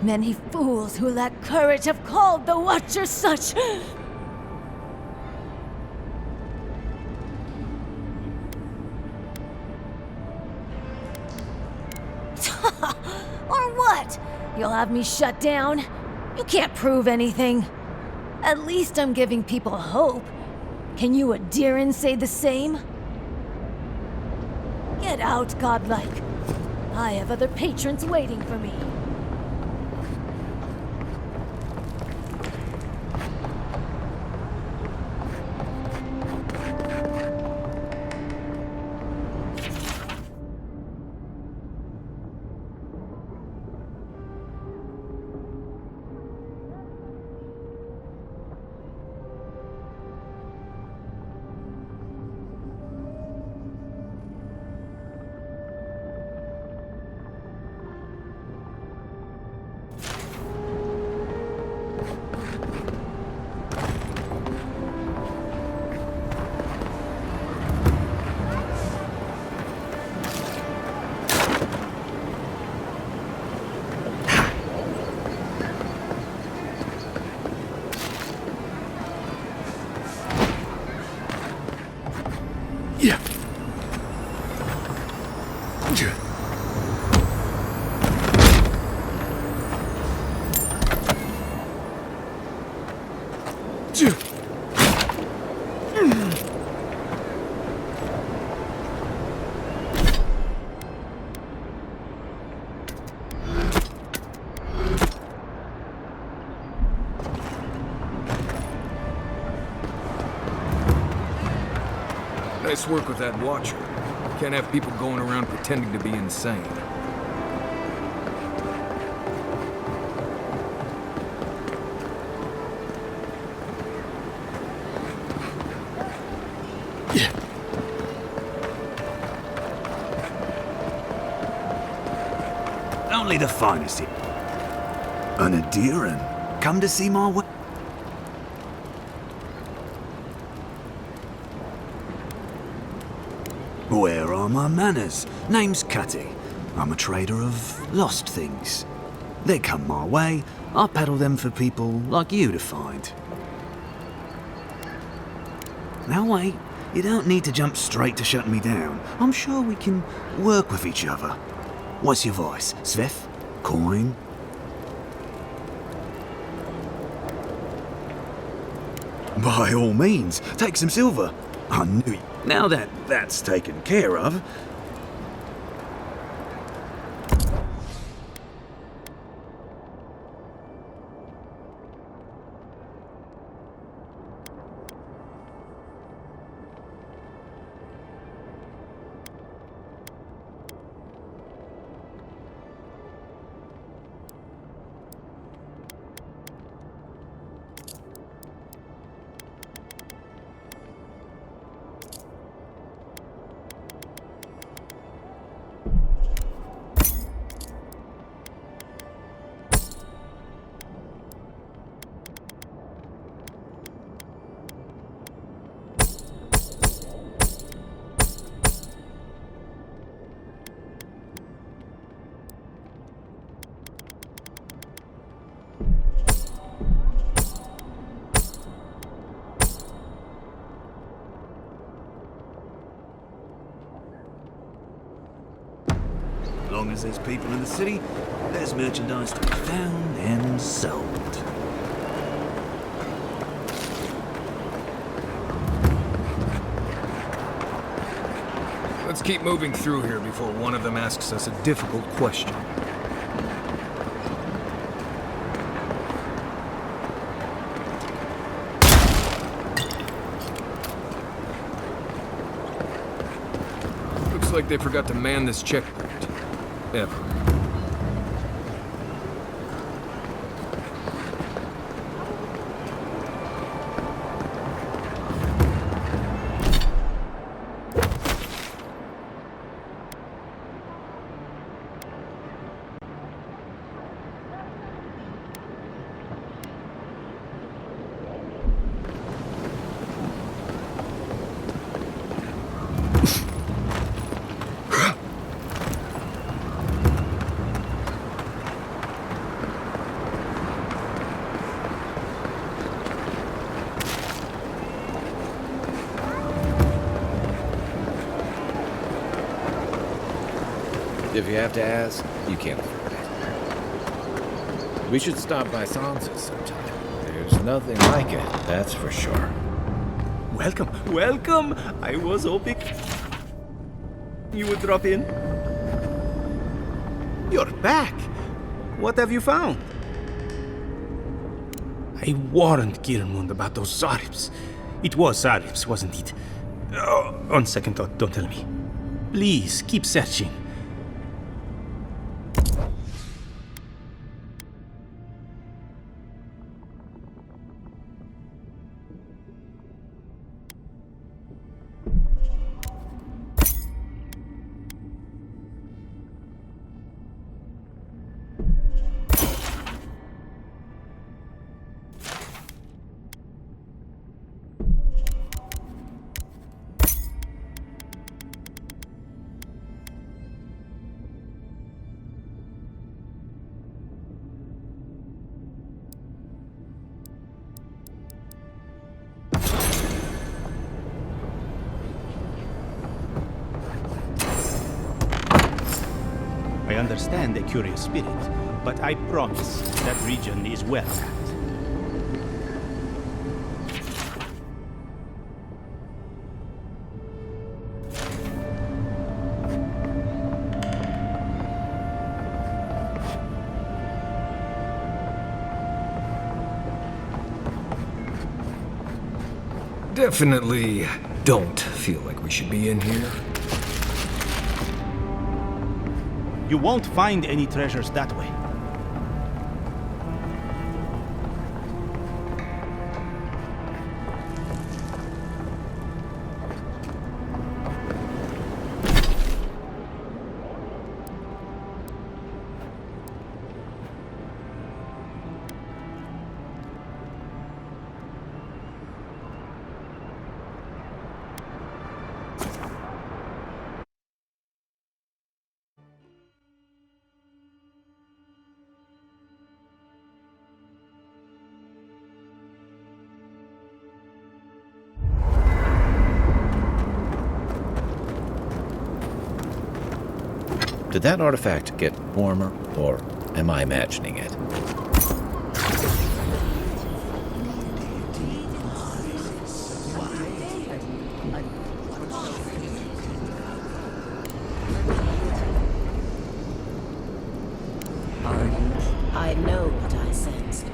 Many fools who lack courage have called the Watcher such. Or what? You'll have me shut down? You can't prove anything. At least I'm giving people hope. Can you Adiran say the same? Get out, godlike. I have other patrons waiting for me. Nice work with that Watcher. Can't have people going around pretending to be insane. Only the finest here. An Adiran, come to see my way. Where are my manners? Name's Cutty. I'm a trader of lost things. They come my way, I peddle them for people like you to find. Now wait, you don't need to jump straight to shut me down. I'm sure we can work with each other. What's your voice? Sveth? Coin? By all means, take some silver. I knew you. Now that that's taken care of, as long as there's people in the city, there's merchandise to be found and sold. Let's keep moving through here before one of them asks us a difficult question. Looks like they forgot to man this checkpoint. Ever. If you have to ask, you can't afford it. We should stop by Sansa's sometime. There's nothing like it, that's for sure. Welcome, welcome! I was hoping you would drop in. You're back. What have you found? I warned Kirmund about those Zaribs. It was Zaribs, wasn't it? Oh, on second thought, don't tell me. Please, keep searching. I understand a curious spirit, but I promise that region is well at. Definitely don't feel like we should be in here. You won't find any treasures that way. Did that artifact get warmer, or am I imagining it? I know what I sensed.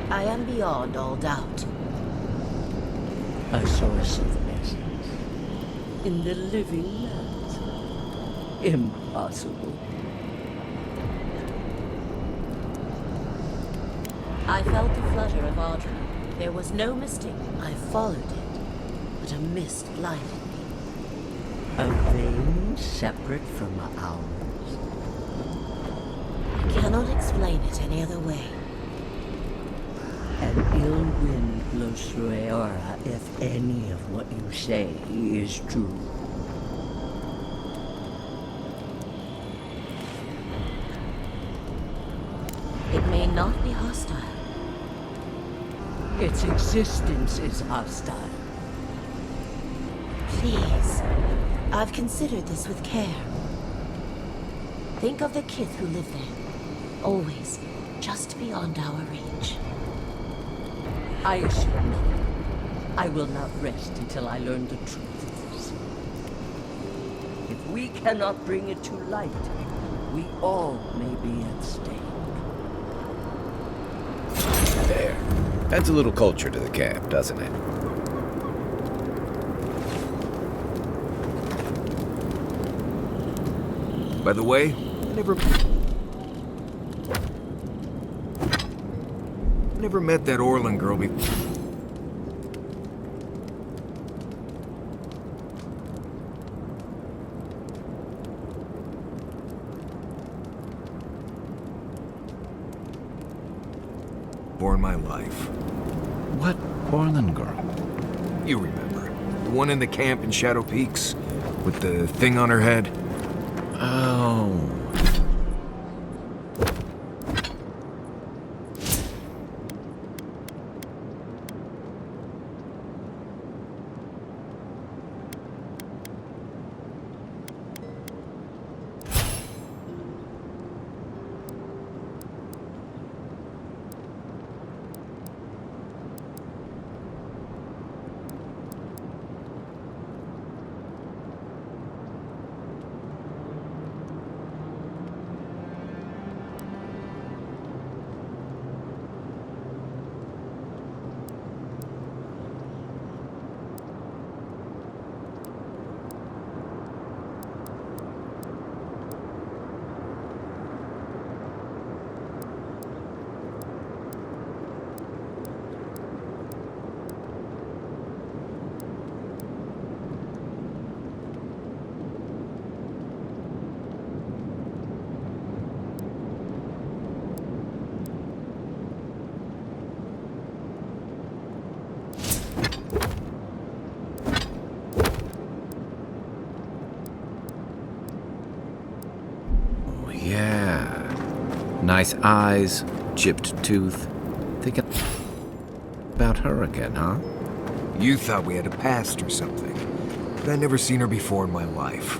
I am beyond all doubt. A source of essence in the living lands. Impossible. I felt the flutter of Audra. There was no mistake. I followed it, but a mist blinded me. A vein separate from ours. I cannot explain it any other way. An ill wind blows through Aora if any of what you say is true. It may not be hostile. Its existence is hostile. Please. I've considered this with care. Think of the kith who live there. Always just beyond our reach. I assure you, I will not rest until I learn the truth of this. If we cannot bring it to light, we all may be at stake. There. Adds a little culture to the camp, doesn't it? By the way, never met that Orlin girl before. In my life. What Orlin girl? You remember. The one in the camp in Shadow Peaks? With the thing on her head? Oh. Yeah. Nice eyes, chipped tooth. Thinking about her again, huh? You thought we had a past or something, but I'd never seen her before in my life.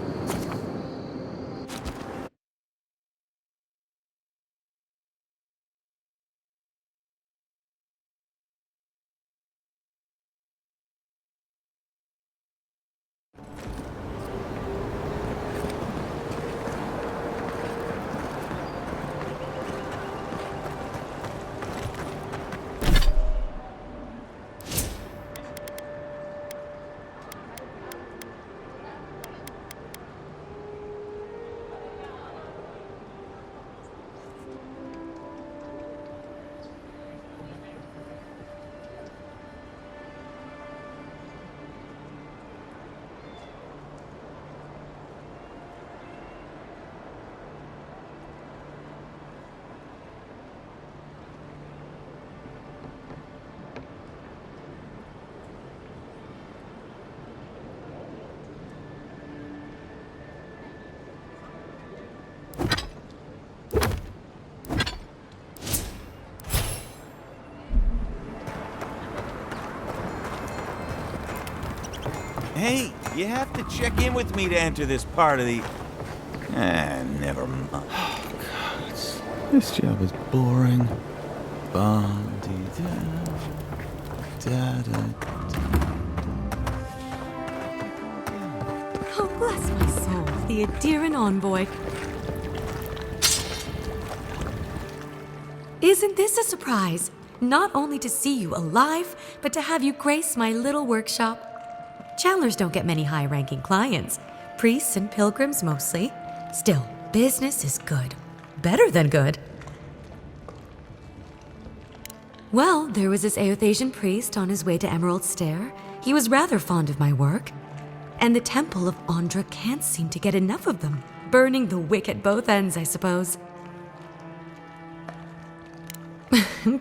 Hey, you have to check in with me to enter this part of the... never mind. Oh, God. This job is boring. Oh, bless my soul, the Adiran envoy. Isn't this a surprise? Not only to see you alive, but to have you grace my little workshop. Chandlers don't get many high-ranking clients. Priests and pilgrims mostly. Still, business is good. Better than good. Well, there was this Aothasian priest on his way to Emerald Stair. He was rather fond of my work. And the Temple of Andra can't seem to get enough of them. Burning the wick at both ends, I suppose.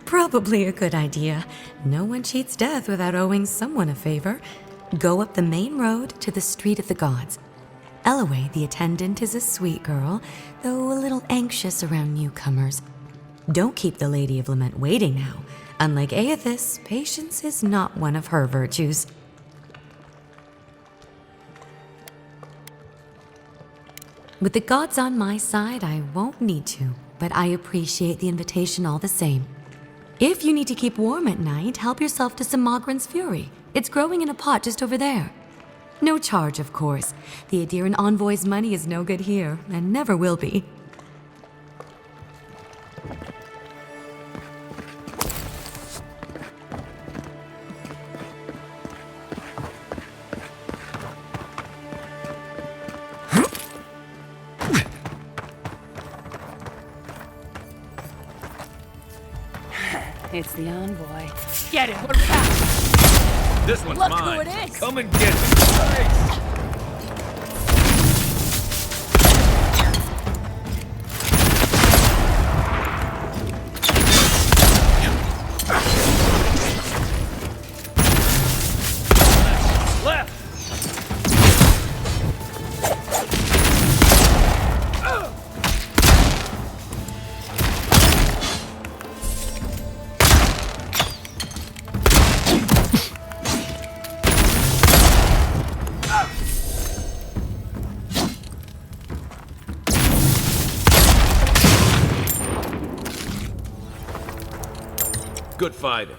Probably a good idea. No one cheats death without owing someone a favor. Go up the main road to the Street of the Gods. Eloise, the attendant, is a sweet girl, though a little anxious around newcomers. Don't keep the Lady of Lament waiting now. Unlike Aethys, patience is not one of her virtues. With the gods on my side, I won't need to, but I appreciate the invitation all the same. If you need to keep warm at night, help yourself to some Mogren's Fury. It's growing in a pot just over there. No charge, of course. The Adiran envoy's money is no good here, and never will be. It's the envoy. Get him! What do we have? This one's Look mine. who it is! Come and get me. Good fighting.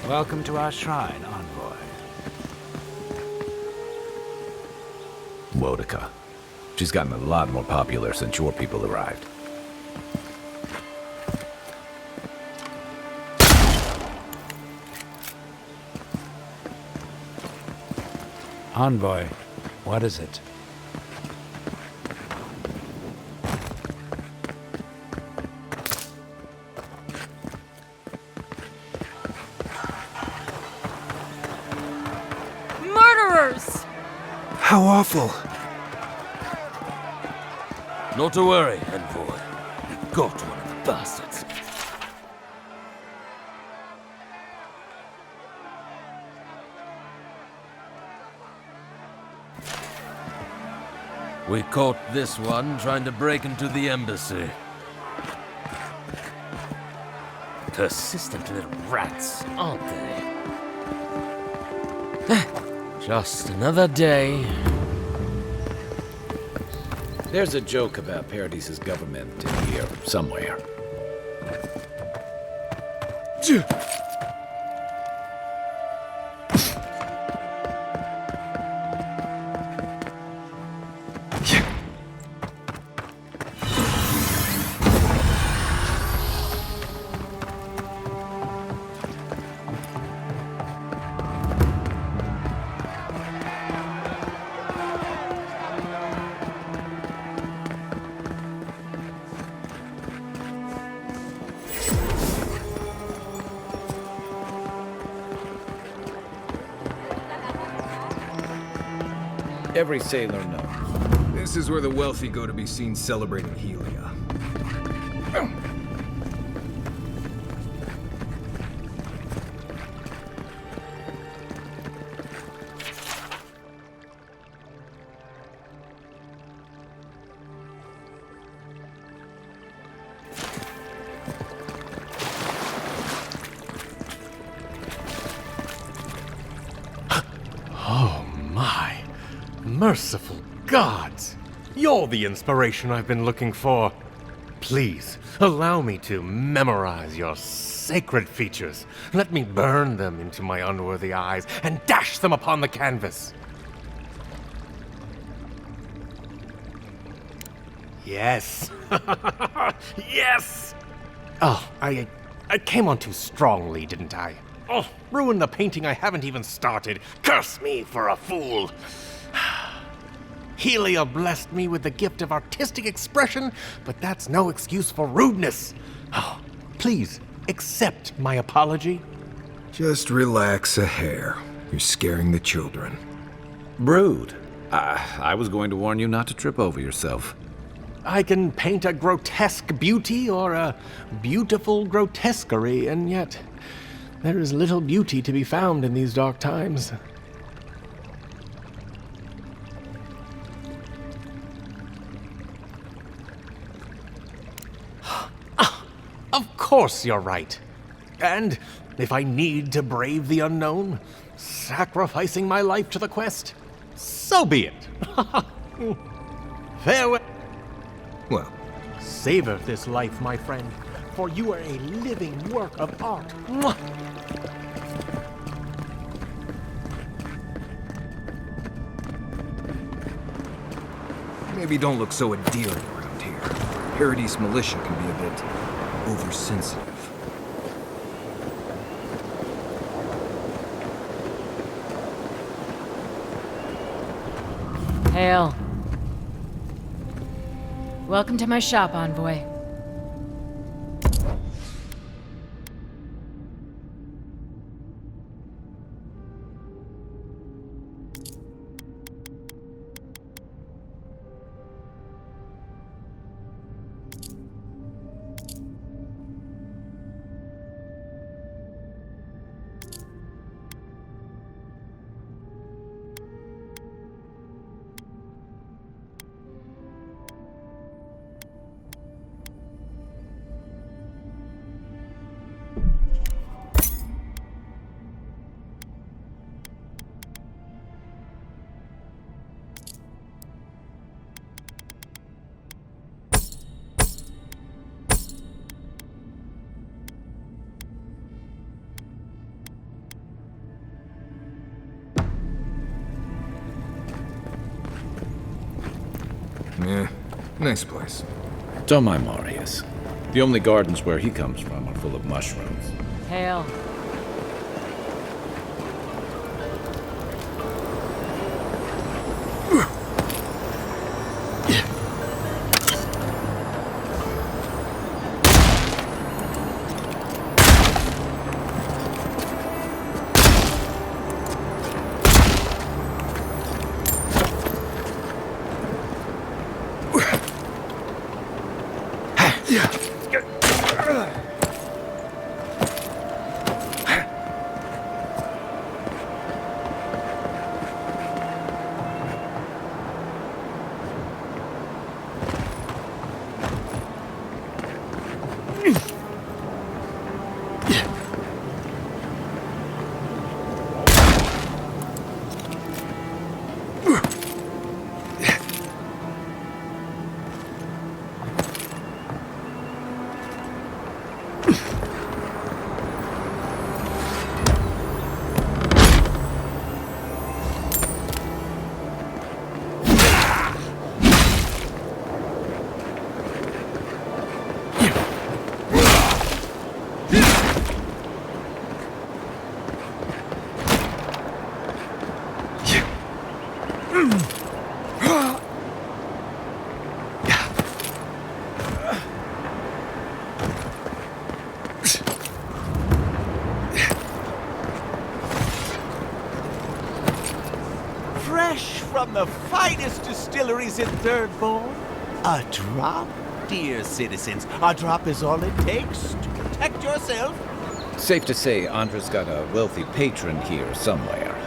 Welcome to our shrine, envoy. Wodica. She's gotten a lot more popular since your people arrived. Envoy, what is it? How awful. Not to worry, Envoy. We got one of the bastards. We caught this one trying to break into the embassy. Persistent little rats, aren't they? Just another day. There's a joke about Paradise's government in here somewhere. Every sailor knows. This is where the wealthy go to be seen celebrating Helia. Oh my. Merciful gods! You're the inspiration I've been looking for. Please, allow me to memorize your sacred features. Let me burn them into my unworthy eyes and dash them upon the canvas. Yes. Yes! Oh, I came on too strongly, didn't I? Oh, ruined the painting I haven't even started. Curse me for a fool. Helia blessed me with the gift of artistic expression, but that's no excuse for rudeness. Oh, please, accept my apology. Just relax a hair. You're scaring the children. Brood. I was going to warn you not to trip over yourself. I can paint a grotesque beauty or a beautiful grotesquerie, and yet there is little beauty to be found in these dark times. Of course you're right. And if I need to brave the unknown, sacrificing my life to the quest, so be it. Farewell. Well, savor this life, my friend, for you are a living work of art. Mwah! maybe don't look so endearing around here. Paradise militia can be a bit oversensitive. Hail. Welcome to my shop, Envoy. Yeah, nice place. Don't mind Marius. The only gardens where he comes from are full of mushrooms. Hail. Fresh from the finest distilleries in Thirdborn. A drop, dear citizens. A drop is all it takes to protect yourself. Safe to say, Andra's got a wealthy patron here somewhere.